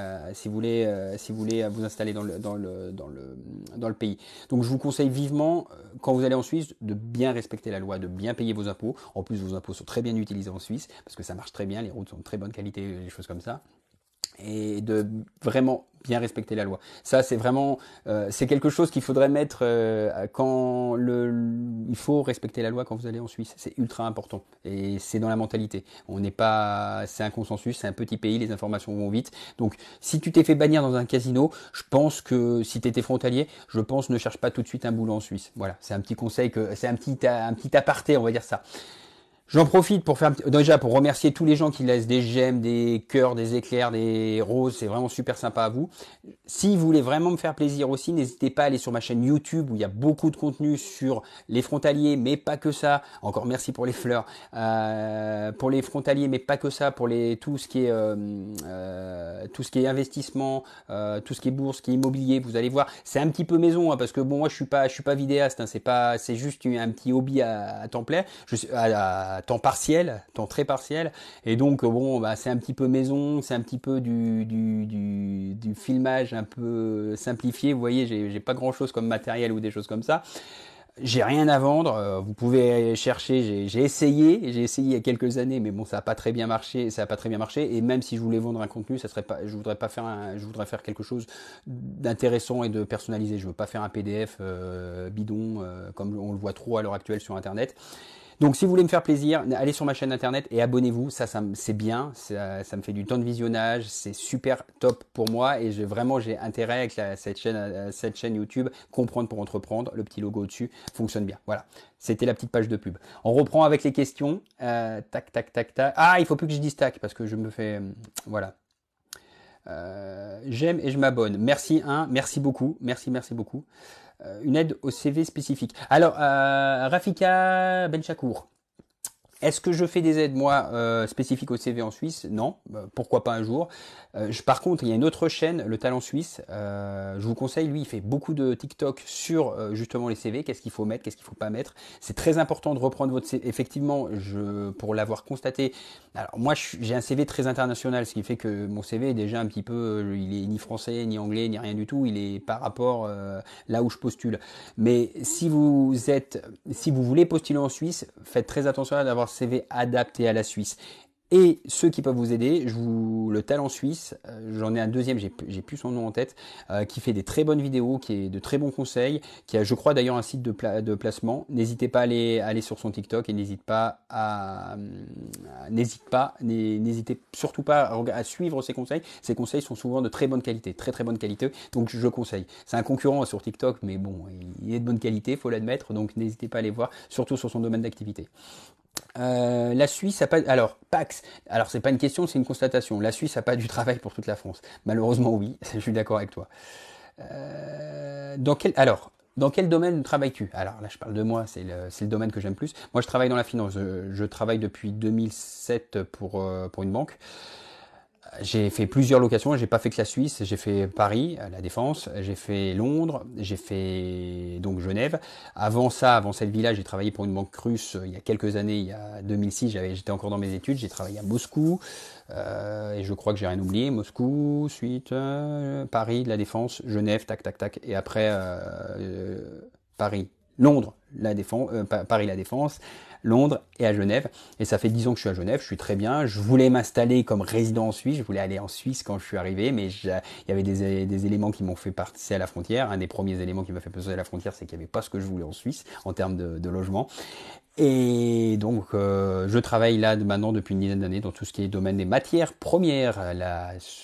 vous installer dans le pays. Donc je vous conseille vivement quand vous allez en Suisse de bien respecter la loi, de bien payer vos impôts. En plus vos impôts sont très bien utilisés en Suisse parce que ça marche très bien, les routes sont de très bonne qualité, les choses comme ça. et de vraiment bien respecter la loi. Ça, c'est vraiment, c'est quelque chose qu'il faudrait mettre quand il faut respecter la loi quand vous allez en Suisse. C'est ultra important et c'est dans la mentalité. On n'est pas, c'est un consensus, c'est un petit pays, les informations vont vite. Donc, si tu t'es fait bannir dans un casino, je pense que si tu étais frontalier, je pense ne cherche pas tout de suite un boulot en Suisse. Voilà, c'est un petit conseil c'est un petit aparté, on va dire ça. J'en profite pour faire déjà pour remercier tous les gens qui laissent des j'aime, des cœurs, des éclairs, des roses, c'est vraiment super sympa à vous. Si vous voulez vraiment me faire plaisir aussi, n'hésitez pas à aller sur ma chaîne YouTube où il y a beaucoup de contenu sur les frontaliers, mais pas que ça. Encore merci pour les fleurs. Pour les frontaliers, mais pas que ça. Pour tout ce qui est investissement, tout ce qui est bourse, ce qui est immobilier. Vous allez voir, c'est un petit peu maison parce que bon, moi je suis pas vidéaste. C'est juste un petit hobby à temps plein. À temps partiel, temps très partiel, et donc bon, c'est un petit peu maison, c'est un petit peu du filmage un peu simplifié. Vous voyez, j'ai pas grand chose comme matériel ou des choses comme ça. J'ai rien à vendre. Vous pouvez chercher. J'ai essayé il y a quelques années, mais bon, ça a pas très bien marché. Ça a pas très bien marché. Et même si je voulais vendre un contenu, ça serait pas. Je voudrais faire quelque chose d'intéressant et de personnalisé. Je veux pas faire un PDF bidon comme on le voit trop à l'heure actuelle sur Internet. Donc si vous voulez me faire plaisir, allez sur ma chaîne internet et abonnez-vous, c'est bien, ça me fait du temps de visionnage, c'est super top pour moi et j'ai intérêt avec cette chaîne YouTube, comprendre pour entreprendre, le petit logo au-dessus fonctionne bien. Voilà, c'était la petite page de pub. On reprend avec les questions, tac tac tac tac. Ah, il faut plus que je dise tac parce que je me fais, voilà. J'aime et je m'abonne. Merci beaucoup, merci beaucoup. Une aide au CV spécifique. Alors, Rafika Benchakour, est-ce que je fais des aides, moi, spécifiques au CV en Suisse? Non. Pourquoi pas un jour. Par contre, il y a une autre chaîne, Le Talent Suisse. Je vous conseille, lui, il fait beaucoup de TikTok sur justement les CV. Qu'est-ce qu'il faut mettre, qu'est-ce qu'il faut pas mettre. C'est très important de reprendre votre CV. Effectivement, pour l'avoir constaté, alors moi, j'ai un CV très international, ce qui fait que mon CV est déjà un petit peu, il est ni français, ni anglais, ni rien du tout. Il est par rapport là où je postule. Mais si vous voulez postuler en Suisse, faites très attention à d'avoir CV adapté à la Suisse. Et ceux qui peuvent vous aider, le Talent Suisse, j'en ai un deuxième, j'ai plus son nom en tête, qui fait des très bonnes vidéos, qui est de très bons conseils, qui a, je crois d'ailleurs, un site de placement. N'hésitez pas à aller sur son TikTok et n'hésitez surtout pas à suivre ses conseils. Ses conseils sont souvent de très bonne qualité, très très bonne qualité. Donc je conseille. C'est un concurrent sur TikTok, mais bon, il est de bonne qualité, faut l'admettre. Donc n'hésitez pas à aller voir, surtout sur son domaine d'activité. La Suisse a pas. Alors Pax. Alors c'est pas une question, c'est une constatation. La Suisse a pas du travail pour toute la France. Malheureusement, oui. Je suis d'accord avec toi. Dans quel domaine travailles-tu? Alors là, je parle de moi. C'est le domaine que j'aime plus. Moi, je travaille dans la finance. Je travaille depuis 2007 pour une banque. J'ai fait plusieurs locations, j'ai pas fait que la Suisse, j'ai fait Paris, la Défense, j'ai fait Londres, j'ai fait donc Genève. Avant cette villa, j'ai travaillé pour une banque russe il y a quelques années, il y a 2006, j'étais encore dans mes études, j'ai travaillé à Moscou, et je crois que j'ai rien oublié, Moscou, suite Paris, la Défense, Genève, tac tac tac, et après Paris, Londres, la Défense, Paris la Défense, Londres et à Genève. Et ça fait 10 ans que je suis à Genève, je suis très bien. Je voulais m'installer comme résident en Suisse, je voulais aller en Suisse quand je suis arrivé, mais il y avait des éléments qui m'ont fait passer à la frontière. Un des premiers éléments qui m'a fait passer à la frontière, c'est qu'il n'y avait pas ce que je voulais en Suisse en termes de logement. Et donc, je travaille là maintenant depuis une dizaine d'années dans tout ce qui est domaine des matières premières.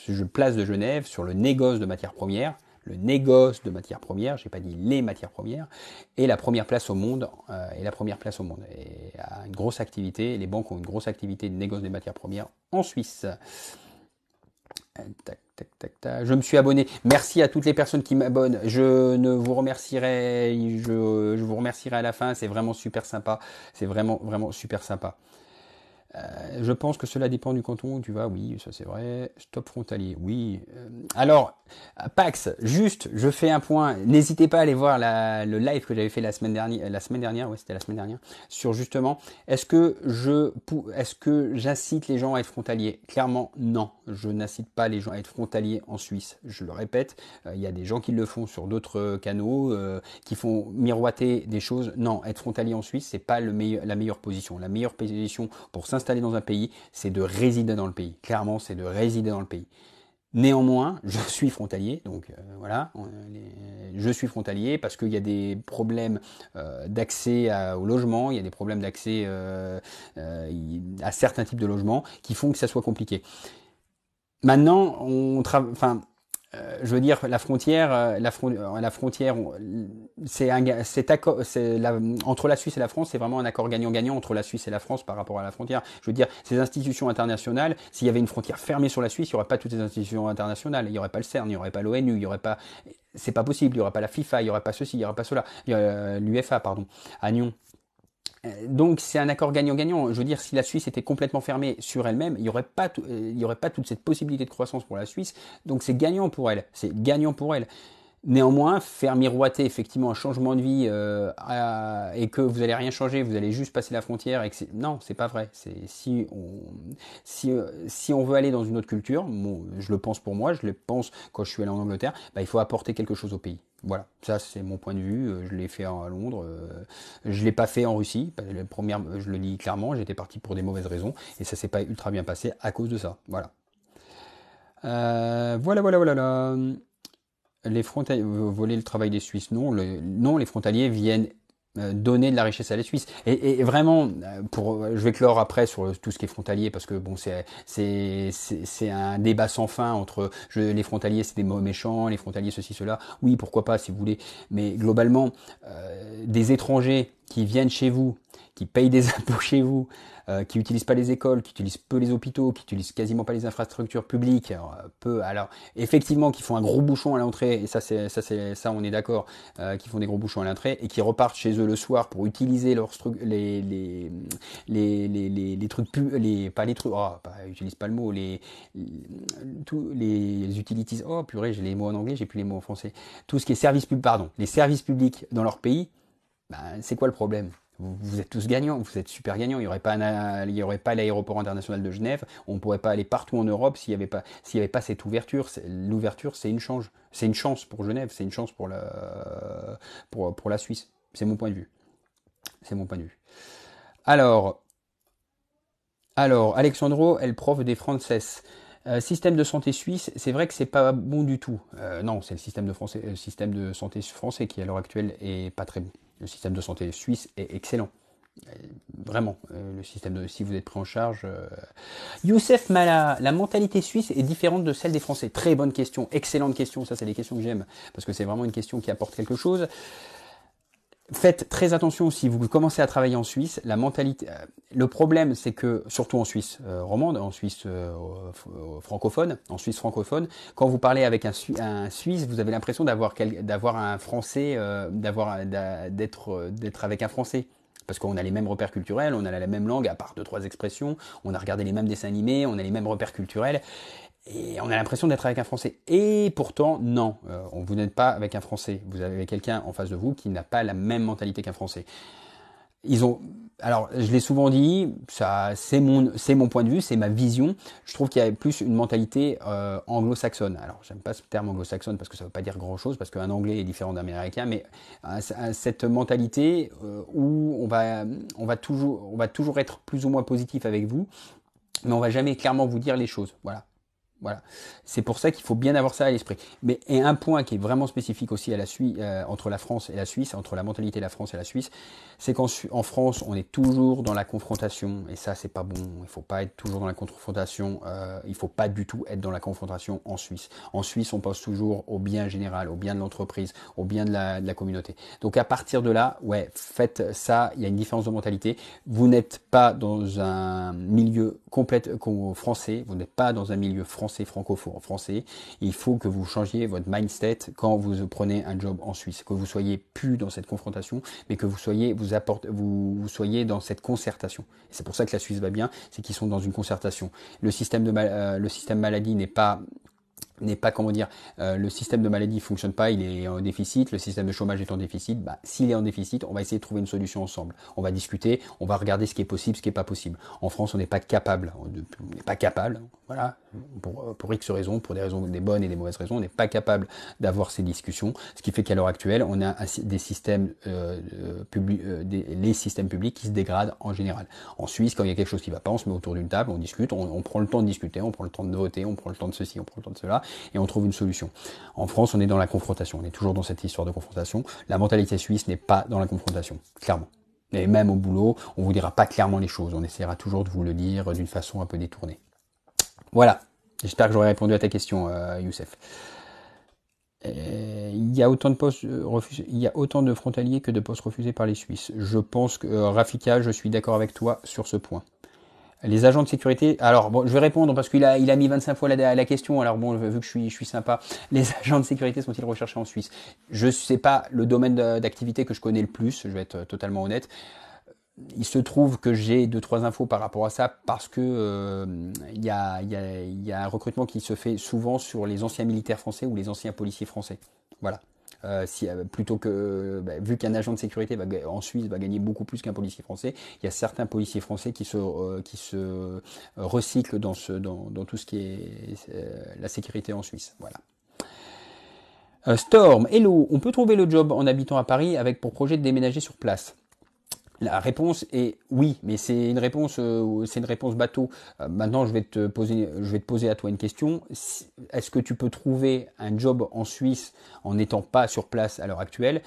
Je place de Genève sur le négoce de matières premières. Le négoce de matières premières, j'ai pas dit les matières premières, et la première place au monde, et a une grosse activité, les banques ont une grosse activité de négoce des matières premières en Suisse. Tac, tac, tac, tac. Je me suis abonné. Merci à toutes les personnes qui m'abonnent. Je vous remercierai à la fin. C'est vraiment super sympa. C'est vraiment, vraiment super sympa. Je pense que cela dépend du canton où tu vas. Oui, ça c'est vrai. Stop frontalier. Oui. Alors, Pax, juste, je fais un point. N'hésitez pas à aller voir le live que j'avais fait la semaine dernière. Ouais, c'était la semaine dernière. Sur justement, est-ce que j'incite les gens à être frontaliers? Clairement, non. Je n'incite pas les gens à être frontaliers en Suisse. Je le répète. Il y a des gens qui le font sur d'autres canaux, qui font miroiter des choses. Non, être frontalier en Suisse, c'est pas la meilleure position. La meilleure position pour s'installer dans un pays, c'est de résider dans le pays. Clairement, c'est de résider dans le pays. Néanmoins, je suis frontalier, donc voilà, je suis frontalier parce qu'il y a des problèmes d'accès au logement, il y a des problèmes d'accès à certains types de logements qui font que ça soit compliqué. Maintenant, je veux dire, la frontière, entre la Suisse et la France, c'est vraiment un accord gagnant-gagnant entre la Suisse et la France par rapport à la frontière. Je veux dire, ces institutions internationales, s'il y avait une frontière fermée sur la Suisse, il n'y aurait pas toutes ces institutions internationales. Il n'y aurait pas le CERN, il n'y aurait pas l'ONU, il n'y aurait pas, c'est pas possible, il n'y aurait pas la FIFA, il n'y aurait pas ceci, il n'y aurait pas cela, l'UEFA, pardon, à Nyon. Donc c'est un accord gagnant-gagnant. Je veux dire, si la Suisse était complètement fermée sur elle-même, il y aurait pas toute cette possibilité de croissance pour la Suisse. Donc c'est gagnant pour elle. C'est gagnant pour elle. Néanmoins, faire miroiter effectivement un changement de vie et que vous allez rien changer, vous allez juste passer la frontière et que non, c'est pas vrai. C'est si on veut aller dans une autre culture, bon, je le pense pour moi, je le pense quand je suis allé en Angleterre, bah, il faut apporter quelque chose au pays. Voilà, ça c'est mon point de vue. Je l'ai fait à Londres, je l'ai pas fait en Russie. La première, je le dis clairement, j'étais parti pour des mauvaises raisons et ça s'est pas ultra bien passé à cause de ça. Voilà. Voilà. Les frontaliers voler le travail des Suisses, non. Non, les frontaliers viennent donner de la richesse à les Suisses. Et vraiment, je vais clore après sur tout ce qui est frontalier parce que bon, c'est un débat sans fin entre les frontaliers, c'est des mots méchants, les frontaliers ceci cela. Oui, pourquoi pas si vous voulez. Mais globalement, des étrangers qui viennent chez vous, qui payent des impôts chez vous, qui utilisent pas les écoles, qui utilisent peu les hôpitaux, qui utilisent quasiment pas les infrastructures publiques, alors effectivement qui font un gros bouchon à l'entrée, et ça on est d'accord, qui font des gros bouchons à l'entrée et qui repartent chez eux le soir pour utiliser leurs les trucs pas les trucs, utilise pas le mot, tous les utilities, oh purée, j'ai les mots en anglais, j'ai plus les mots en français, tout ce qui est les services publics dans leur pays. C'est quoi le problème? Vous êtes tous gagnants, vous êtes super gagnants. Il y aurait pas l'aéroport international de Genève. On ne pourrait pas aller partout en Europe s'il y avait pas cette ouverture. L'ouverture, c'est une chance pour Genève, c'est une chance pour la Suisse. C'est mon point de vue. C'est mon point de vue. Alors, Alexandro est le prof des Françaises. Système de santé suisse, c'est vrai que c'est pas bon du tout. Non, c'est le système de santé français qui à l'heure actuelle est pas très bon. Le système de santé suisse est excellent. Vraiment, si vous êtes pris en charge. Youssef Mala, la mentalité suisse est différente de celle des Français. Très bonne question, excellente question. Ça, c'est les questions que j'aime parce que c'est vraiment une question qui apporte quelque chose. Faites très attention si vous commencez à travailler en Suisse. La mentalité, le problème, c'est que surtout en Suisse romande, en Suisse francophone, quand vous parlez avec un Suisse, vous avez l'impression d'avoir un Français, d'être avec un Français. Parce qu'on a les mêmes repères culturels, on a la même langue, à part 2-3 expressions, on a regardé les mêmes dessins animés, on a les mêmes repères culturels. Et on a l'impression d'être avec un Français. Et pourtant, non, vous n'êtes pas avec un Français. Vous avez quelqu'un en face de vous qui n'a pas la même mentalité qu'un Français. Alors, je l'ai souvent dit, ça, c'est mon point de vue, c'est ma vision. Je trouve qu'il y a plus une mentalité anglo-saxonne. Alors, j'aime pas ce terme anglo-saxonne parce que ça veut pas dire grand-chose, parce qu'un Anglais est différent d'un Américain, mais cette mentalité où on va toujours être plus ou moins positif avec vous, mais on va jamais clairement vous dire les choses. Voilà. C'est pour ça qu'il faut bien avoir ça à l'esprit. Et un point qui est vraiment spécifique aussi à la Suisse, entre la France et la Suisse, entre la mentalité de la France et la Suisse, c'est qu'en France, on est toujours dans la confrontation. Et ça, c'est pas bon. Il faut pas être toujours dans la confrontation. Il faut pas du tout être dans la confrontation en Suisse. En Suisse, on pense toujours au bien général, au bien de l'entreprise, au bien de la communauté. Donc à partir de là, faites ça. Il y a une différence de mentalité. Vous n'êtes pas dans un milieu complètement français. Vous n'êtes pas dans un milieu francophone français. Il faut que vous changiez votre mindset quand vous prenez un job en Suisse, que vous soyez plus dans cette confrontation, mais que vous soyez dans cette concertation. Et c'est pour ça que la Suisse va bien, c'est qu'ils sont dans une concertation. Le système maladie n'est pas n'est pas, comment dire, le système de maladie fonctionne pas, il est en déficit, le système de chômage est en déficit, bah, s'il est en déficit, on va essayer de trouver une solution ensemble. On va discuter, on va regarder ce qui est possible, ce qui est pas possible. En France, on n'est pas capable, voilà, pour X raisons, pour des raisons, des bonnes et des mauvaises raisons, on n'est pas capable d'avoir ces discussions, ce qui fait qu'à l'heure actuelle, on a des systèmes les systèmes publics qui se dégradent en général. En Suisse, quand il y a quelque chose qui va pas, on se met autour d'une table, on discute, on prend le temps de discuter, on prend le temps de voter, on prend le temps de ceci, on prend le temps de cela, et on trouve une solution. En France, on est dans la confrontation, on est toujours dans cette histoire de confrontation. La mentalité suisse n'est pas dans la confrontation, clairement. Et même au boulot, on vous dira pas clairement les choses, on essaiera toujours de vous le dire d'une façon un peu détournée. Voilà, j'espère que j'aurai répondu à ta question, Youssef. Il y a autant de postes refusés, il y a autant de frontaliers que de postes refusés par les Suisses. Je pense que Rafika, je suis d'accord avec toi sur ce point. Les agents de sécurité, alors bon, je vais répondre parce qu'il a mis 25 fois la question, alors bon, vu que je suis sympa, les agents de sécurité sont-ils recherchés en Suisse? Je sais pas le domaine d'activité que je connais le plus, je vais être totalement honnête. Il se trouve que j'ai 2-3 infos par rapport à ça parce que il y a un recrutement qui se fait souvent sur les anciens militaires français ou les anciens policiers français. Voilà. Plutôt que vu qu'un agent de sécurité en Suisse va gagner beaucoup plus qu'un policier français, il y a certains policiers français qui se recyclent dans tout ce qui est la sécurité en Suisse. Voilà. Storm, hello, on peut trouver le job en habitant à Paris avec pour projet de déménager sur place. La réponse est oui, mais c'est une réponse bateau. Maintenant, je vais te poser à toi une question. Est-ce que tu peux trouver un job en Suisse en n'étant pas sur place à l'heure actuelle?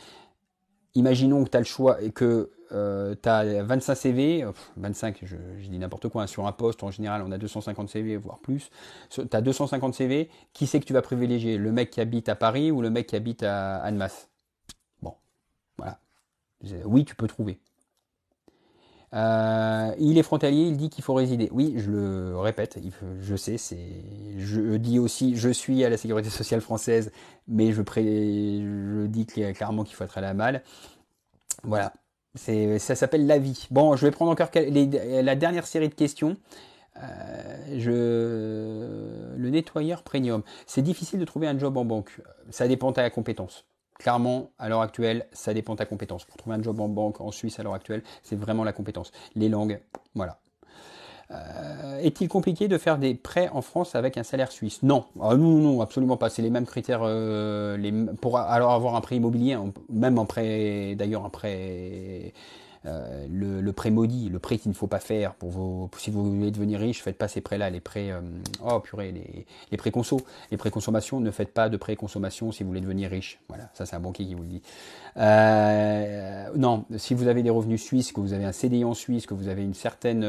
Imaginons que tu as le choix et que tu as 25 CV, 25, je dis n'importe quoi, hein, sur un poste, en général, on a 250 CV, voire plus. Tu as 250 CV, qui c'est que tu vas privilégier? Le mec qui habite à Paris ou le mec qui habite à Annemasse? Bon, voilà. Oui, tu peux trouver. Il est frontalier, il dit qu'il faut résider. Oui, je le répète, je sais, je dis aussi, je suis à la sécurité sociale française, mais je dis clairement qu'il faut être à la malle. Voilà. Ça s'appelle la vie. Bon, je vais prendre encore la dernière série de questions. Le nettoyeur premium. C'est difficile de trouver un job en banque. Ça dépend de ta compétence. Clairement, à l'heure actuelle, ça dépend de ta compétence. Pour trouver un job en banque en Suisse à l'heure actuelle, c'est vraiment la compétence. Les langues, voilà. Est-il compliqué de faire des prêts en France avec un salaire suisse? Non, non, absolument pas. C'est les mêmes critères. Pour alors avoir un prêt immobilier, même un prêt, d'ailleurs un prêt. Le prêt maudit, le prêt qu'il ne faut pas faire si vous voulez devenir riche, faites pas ces prêts-là, les prêts, les prêts conso, les prêts consommation, ne faites pas de prêts consommation si vous voulez devenir riche. Voilà, ça c'est un banquier qui vous le dit. Non, si vous avez des revenus suisses, que vous avez un CDI en Suisse, que vous avez une certaine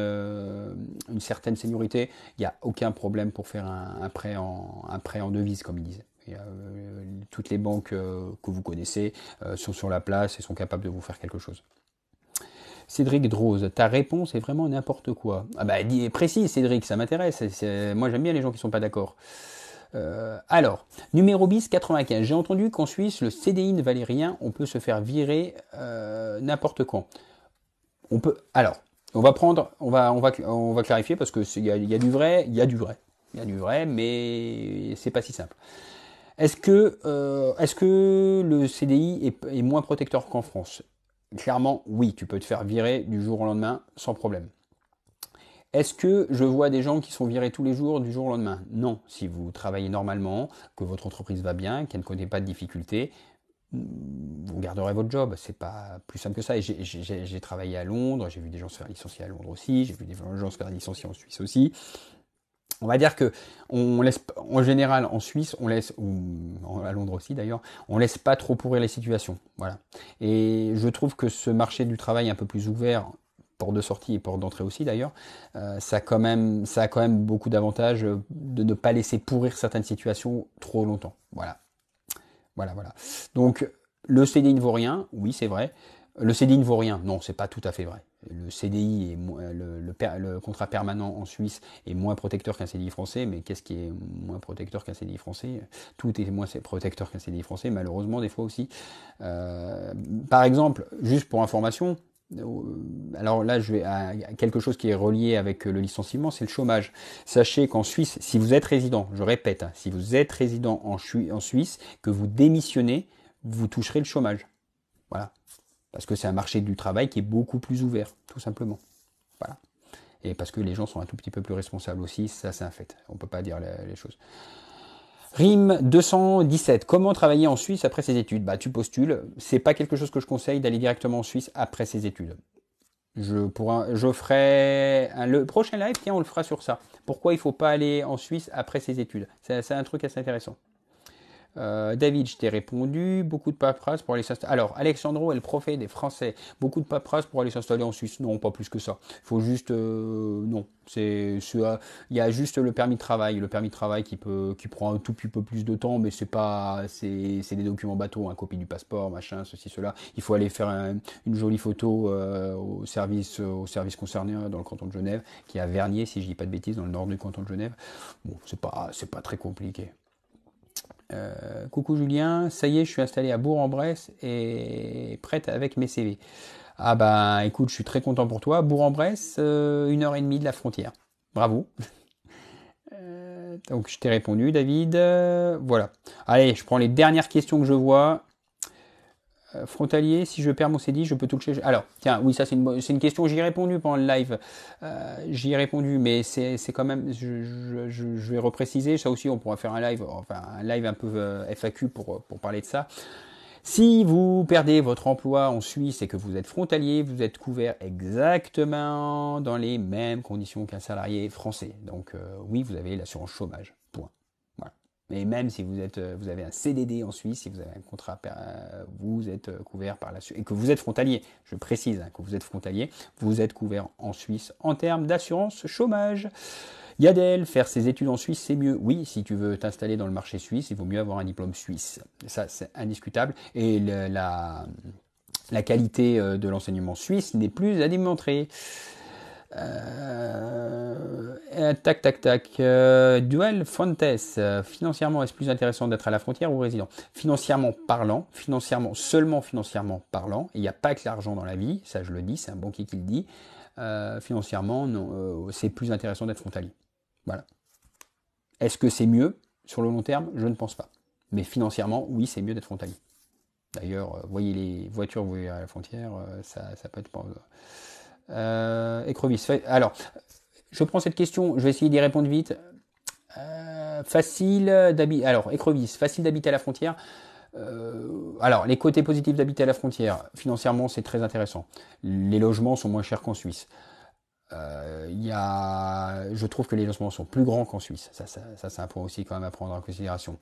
seniorité, il n'y a aucun problème pour faire un prêt en devise, comme ils disent. Toutes les banques que vous connaissez sont sur la place et sont capables de vous faire quelque chose. Cédric Drose, ta réponse est vraiment n'importe quoi. Ah bah précise Cédric, ça m'intéresse. Moi j'aime bien les gens qui sont pas d'accord. Alors, numéro bis 95. J'ai entendu qu'en Suisse, le CDI ne valait rien, on peut se faire virer n'importe quand. On peut. Alors, on va clarifier parce que il y a du vrai, il y a du vrai, mais c'est pas si simple. Est-ce que le CDI est moins protecteur qu'en France? Clairement, oui, tu peux te faire virer du jour au lendemain sans problème. Est-ce que je vois des gens qui sont virés tous les jours du jour au lendemain? Non. Si vous travaillez normalement, que votre entreprise va bien, qu'elle ne connaît pas de difficultés, vous garderez votre job. C'est pas plus simple que ça. Et j'ai travaillé à Londres, j'ai vu des gens se faire licencier à Londres aussi, j'ai vu des gens se faire licencier en Suisse aussi. On va dire que on laisse, en général, en Suisse, on laisse, ou à Londres aussi d'ailleurs, on laisse pas trop pourrir les situations. Voilà. Et je trouve que ce marché du travail un peu plus ouvert, porte de sortie et porte d'entrée aussi d'ailleurs, ça a quand même beaucoup d'avantages de ne pas laisser pourrir certaines situations trop longtemps. Voilà. Donc, le CDI ne vaut rien, oui, c'est vrai. Le CDI ne vaut rien, non, c'est pas tout à fait vrai. Le CDI le contrat permanent en Suisse est moins protecteur qu'un CDI français, mais qu'est-ce qui est moins protecteur qu'un CDI français? Tout est moins protecteur qu'un CDI français, malheureusement des fois aussi. Par exemple, juste pour information, Alors là, je vais à quelque chose qui est relié avec le licenciement, c'est le chômage. Sachez qu'en Suisse, si vous êtes résident, je répète, hein, si vous êtes résident en Suisse, que vous démissionnez, vous toucherez le chômage. Voilà. Parce que c'est un marché du travail qui est beaucoup plus ouvert, tout simplement. Voilà. Et parce que les gens sont un tout petit peu plus responsables aussi, ça c'est un fait. On peut pas dire les choses. RIM 217. Comment travailler en Suisse après ses études? Bah, tu postules. C'est pas quelque chose que je conseille d'aller directement en Suisse après ses études. Je ferai le prochain live, tiens, on le fera sur ça. Pourquoi il faut pas aller en Suisse après ses études? C'est un truc assez intéressant. David, je t'ai répondu. Beaucoup de paperasse pour aller s'installer. Alors, Alexandro est le prophète des Français. Beaucoup de paperasse pour aller s'installer en Suisse. Non, pas plus que ça. Il faut juste, non. Il y a juste le permis de travail. Le permis de travail qui prend un tout petit peu plus de temps, mais c'est des documents bateaux, hein, copie du passeport, machin, ceci, cela. Il faut aller faire une jolie photo au service concerné dans le canton de Genève, qui est à Vernier, si je dis pas de bêtises, dans le nord du canton de Genève. Bon, c'est pas très compliqué. Coucou Julien, ça y est, je suis installé à Bourg-en-Bresse et prête avec mes CV. Ah bah écoute, je suis très content pour toi. Bourg-en-Bresse, 1h30 de la frontière. Bravo. Donc je t'ai répondu, David. Voilà. Allez, je prends les dernières questions que je vois. Frontalier, si je perds mon CDI, je peux toucher. Alors, tiens, oui, ça c'est une question. J'y ai répondu pendant le live. J'y ai répondu, mais c'est quand même. Je vais repréciser. Ça aussi, on pourra faire un live, enfin un live un peu FAQ pour parler de ça. Si vous perdez votre emploi en Suisse et que vous êtes frontalier, vous êtes couvert exactement dans les mêmes conditions qu'un salarié français. Donc oui, vous avez l'assurance chômage. Point. Voilà. Mais même si vous avez un CDD en Suisse, si vous avez un contrat, vous êtes couvert par la Suisse. Et que vous êtes frontalier, je précise, hein, que vous êtes frontalier, vous êtes couvert en Suisse en termes d'assurance chômage. Yadel, faire ses études en Suisse, c'est mieux. Oui, si tu veux t'installer dans le marché suisse, il vaut mieux avoir un diplôme suisse. Ça, c'est indiscutable. Et la qualité de l'enseignement suisse n'est plus à démontrer. Tac. Dual Fontes. Financièrement, est-ce plus intéressant d'être à la frontière ou résident? Financièrement parlant, seulement financièrement parlant, il n'y a pas que l'argent dans la vie, ça je le dis, c'est un banquier qui le dit. Financièrement, non, c'est plus intéressant d'être frontalier. Voilà. Est-ce que c'est mieux sur le long terme? Je ne pense pas. Mais financièrement, oui, c'est mieux d'être frontalier. D'ailleurs, voyez les voitures vous voyez à la frontière, ça peut être pas. Écrevisse. Alors, je prends cette question, je vais essayer d'y répondre vite. Facile d'habiter. Alors, écrevisse, facile d'habiter à la frontière. Alors, les côtés positifs d'habiter à la frontière, financièrement, c'est très intéressant. Les logements sont moins chers qu'en Suisse. Je trouve que les logements sont plus grands qu'en Suisse. Ça c'est un point aussi quand même à prendre en considération.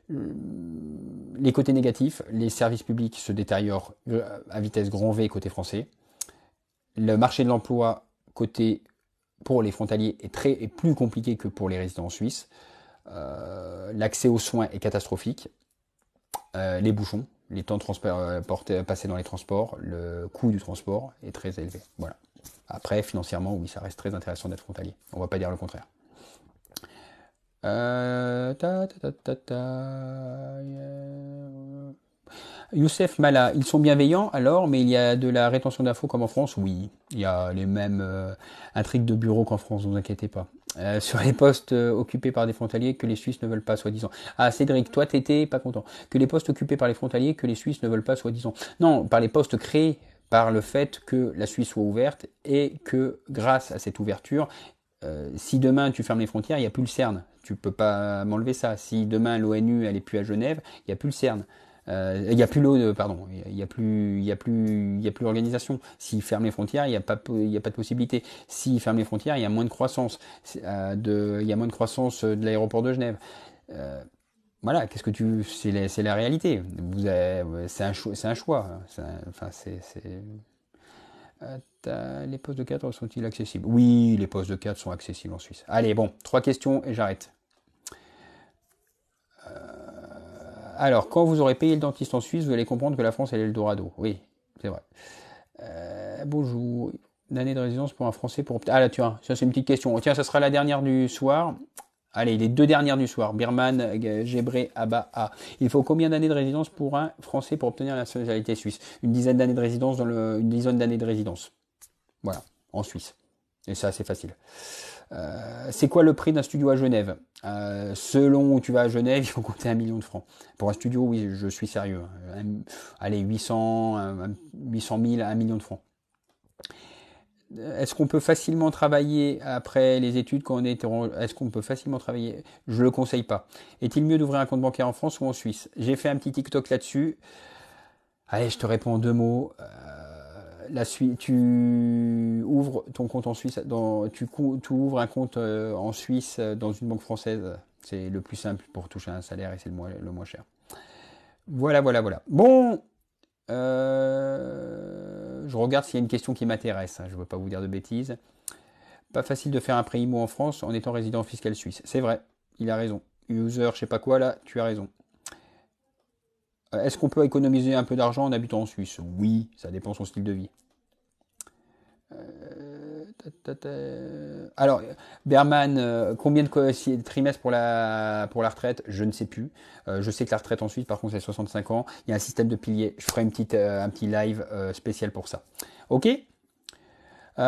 Les côtés négatifs, les services publics se détériorent à vitesse grand V côté français. Le marché de l'emploi pour les frontaliers est plus compliqué que pour les résidents suisses. L'accès aux soins est catastrophique. Les bouchons, les temps de transport passés dans les transports, le coût du transport est très élevé. Voilà. Après, financièrement, oui, ça reste très intéressant d'être frontalier. On va pas dire le contraire. Youssef Mala, ils sont bienveillants alors, mais il y a de la rétention d'infos comme en France? Oui, il y a les mêmes intrigues de bureau qu'en France, ne vous inquiétez pas. Sur les postes occupés par des frontaliers que les Suisses ne veulent pas, soi-disant. Ah, Cédric, toi t'étais pas content. Que les postes occupés par les frontaliers que les Suisses ne veulent pas, soi-disant. Non, par les postes créés par le fait que la Suisse soit ouverte et que grâce à cette ouverture, si demain tu fermes les frontières, il n'y a plus le CERN. Tu peux pas m'enlever ça. Si demain l'ONU elle est plus à Genève, il n'y a plus le CERN. Il n'y a plus l'eau, pardon, il y a plus l'organisation. S'ils ferment les frontières, il n'y a pas de possibilité. S'ils ferment les frontières, il y a moins de croissance. Il y a moins de croissance de l'aéroport de Genève. Voilà, c'est la réalité. C'est un choix. Les postes de cadre sont-ils accessibles? Oui, les postes de cadre sont accessibles en Suisse. Allez, bon, 3 questions et j'arrête. Alors, quand vous aurez payé le dentiste en Suisse, vous allez comprendre que la France est l'Eldorado. Oui, c'est vrai. Bonjour. Une année de résidence pour un Français pour... Ah là, tiens, ça c'est une petite question. Tiens, ça sera la dernière du soir. Allez, les deux dernières du soir. Birman, Gébré, Abba, A. Il faut combien d'années de résidence pour un Français pour obtenir la nationalité suisse? Une dizaine d'années de résidence une dizaine d'années de résidence. Voilà, en Suisse. Et ça, c'est facile. C'est quoi le prix d'un studio à Genève? Selon où tu vas à Genève, il faut compter 1 million de francs. Pour un studio, oui, je suis sérieux. Allez, 800 000, 1 million de francs. Est-ce qu'on peut facilement travailler après les études quand on est Est-ce qu'on peut facilement travailler? Je le conseille pas. Est-il mieux d'ouvrir un compte bancaire en France ou en Suisse? J'ai fait un petit TikTok là-dessus. Allez, je te réponds en 2 mots. Tu ouvres ton compte en Suisse, tu ouvres un compte en Suisse dans une banque française. C'est le plus simple pour toucher un salaire et c'est le moins cher. Voilà. Bon, je regarde s'il y a une question qui m'intéresse. Je ne veux pas vous dire de bêtises. Pas facile de faire un prêt IMO en France en étant résident fiscal suisse. C'est vrai, il a raison. User, je sais pas quoi là, tu as raison. Est-ce qu'on peut économiser un peu d'argent en habitant en Suisse? Oui, ça dépend de son style de vie. Alors, Berman, combien de trimestres pour la retraite? Je ne sais plus. Je sais que la retraite en Suisse, par contre, c'est 65 ans. Il y a un système de piliers. Je ferai un petit live spécial pour ça. Ok. T'as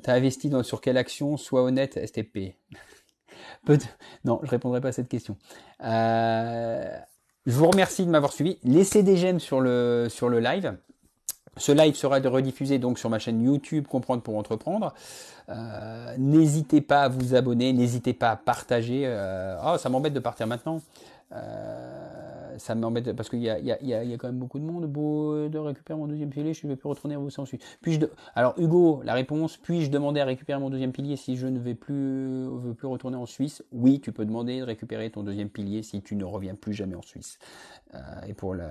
investi sur quelle action? Sois honnête, STP. Non, je répondrai pas à cette question. Je vous remercie de m'avoir suivi. Laissez des j'aime sur le live. Ce live sera rediffusé donc sur ma chaîne YouTube Comprendre pour entreprendre. N'hésitez pas à vous abonner, n'hésitez pas à partager. Oh, ça m'embête de partir maintenant. Ça m'embête parce qu'il y a quand même beaucoup de monde. Beau de récupérer mon deuxième pilier, je ne vais plus retourner à bosser ensuite. Alors Hugo, la réponse, puis-je demander à récupérer mon deuxième pilier si je ne veux plus retourner en Suisse? Oui, tu peux demander de récupérer ton deuxième pilier si tu ne reviens plus jamais en Suisse. Et pour le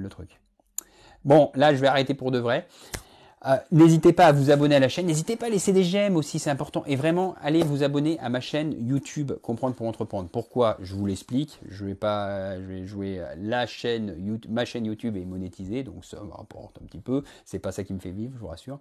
truc. Bon, là je vais arrêter pour de vrai. N'hésitez pas à vous abonner à la chaîne, n'hésitez pas à laisser des j'aime aussi, c'est important. Et vraiment, allez vous abonner à ma chaîne YouTube Comprendre pour entreprendre. Pourquoi? Je vous l'explique. Je vais jouer ma chaîne YouTube est monétisée, donc ça me rapporte un petit peu. C'est pas ça qui me fait vivre, je vous rassure.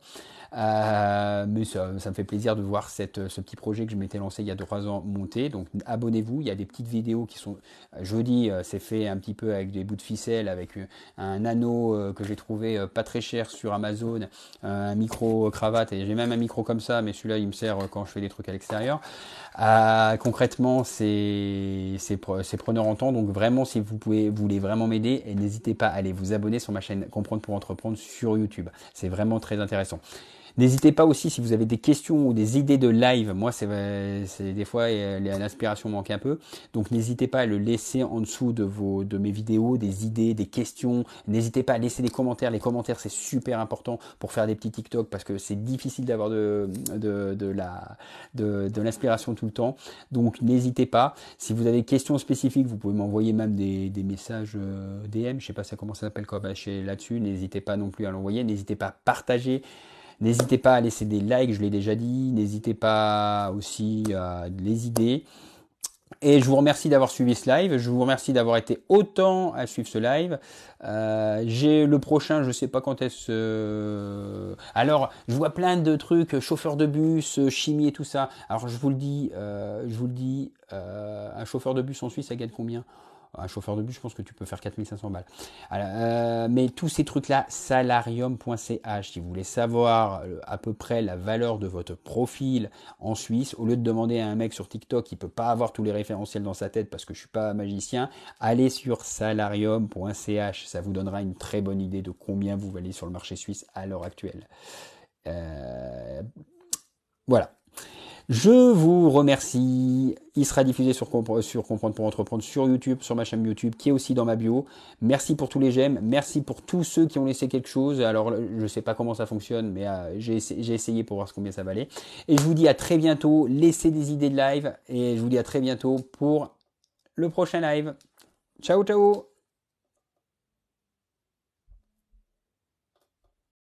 Mais ça me fait plaisir de voir ce petit projet que je m'étais lancé il y a 3 ans monter. Donc abonnez-vous. Il y a des petites vidéos qui sont jeudi. C'est fait un petit peu avec des bouts de ficelle, avec un anneau que j'ai trouvé pas très cher sur Amazon. Un micro cravate, et j'ai même un micro comme ça, mais celui-là il me sert quand je fais des trucs à l'extérieur. Concrètement, c'est preneur en temps, donc vraiment si vous voulez vraiment m'aider, n'hésitez pas à aller vous abonner sur ma chaîne Comprendre pour entreprendre sur YouTube. C'est vraiment très intéressant. N'hésitez pas aussi si vous avez des questions ou des idées de live. Moi, c'est des fois l'inspiration manque un peu. Donc, n'hésitez pas à le laisser en dessous de mes vidéos, des idées, des questions. N'hésitez pas à laisser des commentaires. Les commentaires, c'est super important pour faire des petits TikTok parce que c'est difficile d'avoir de l'inspiration tout le temps. Donc, n'hésitez pas. Si vous avez des questions spécifiques, vous pouvez m'envoyer même des messages DM. Je sais pas comment ça s'appelle là-dessus. N'hésitez pas non plus à l'envoyer. N'hésitez pas à partager. N'hésitez pas à laisser des likes, je l'ai déjà dit. N'hésitez pas aussi à les idées. Et je vous remercie d'avoir suivi ce live. Je vous remercie d'avoir été autant à suivre ce live. J'ai le prochain, je sais pas quand est-ce. Alors, je vois plein de trucs, chauffeur de bus, chimie et tout ça. Alors, je vous le dis, un chauffeur de bus en Suisse, ça gagne combien? Un chauffeur de bus, je pense que tu peux faire 4500 balles. Mais tous ces trucs-là, salarium.ch, si vous voulez savoir à peu près la valeur de votre profil en Suisse, au lieu de demander à un mec sur TikTok qui peut pas avoir tous les référentiels dans sa tête parce que je suis pas magicien, allez sur salarium.ch, ça vous donnera une très bonne idée de combien vous valez sur le marché suisse à l'heure actuelle. Voilà. Je vous remercie. Il sera diffusé sur Comprendre pour entreprendre sur YouTube, sur ma chaîne YouTube, qui est aussi dans ma bio. Merci pour tous les j'aime. Merci pour tous ceux qui ont laissé quelque chose. Alors, je sais pas comment ça fonctionne, mais j'ai essayé pour voir combien ça valait. Et je vous dis à très bientôt. Laissez des idées de live. Et je vous dis à très bientôt pour le prochain live. Ciao, ciao!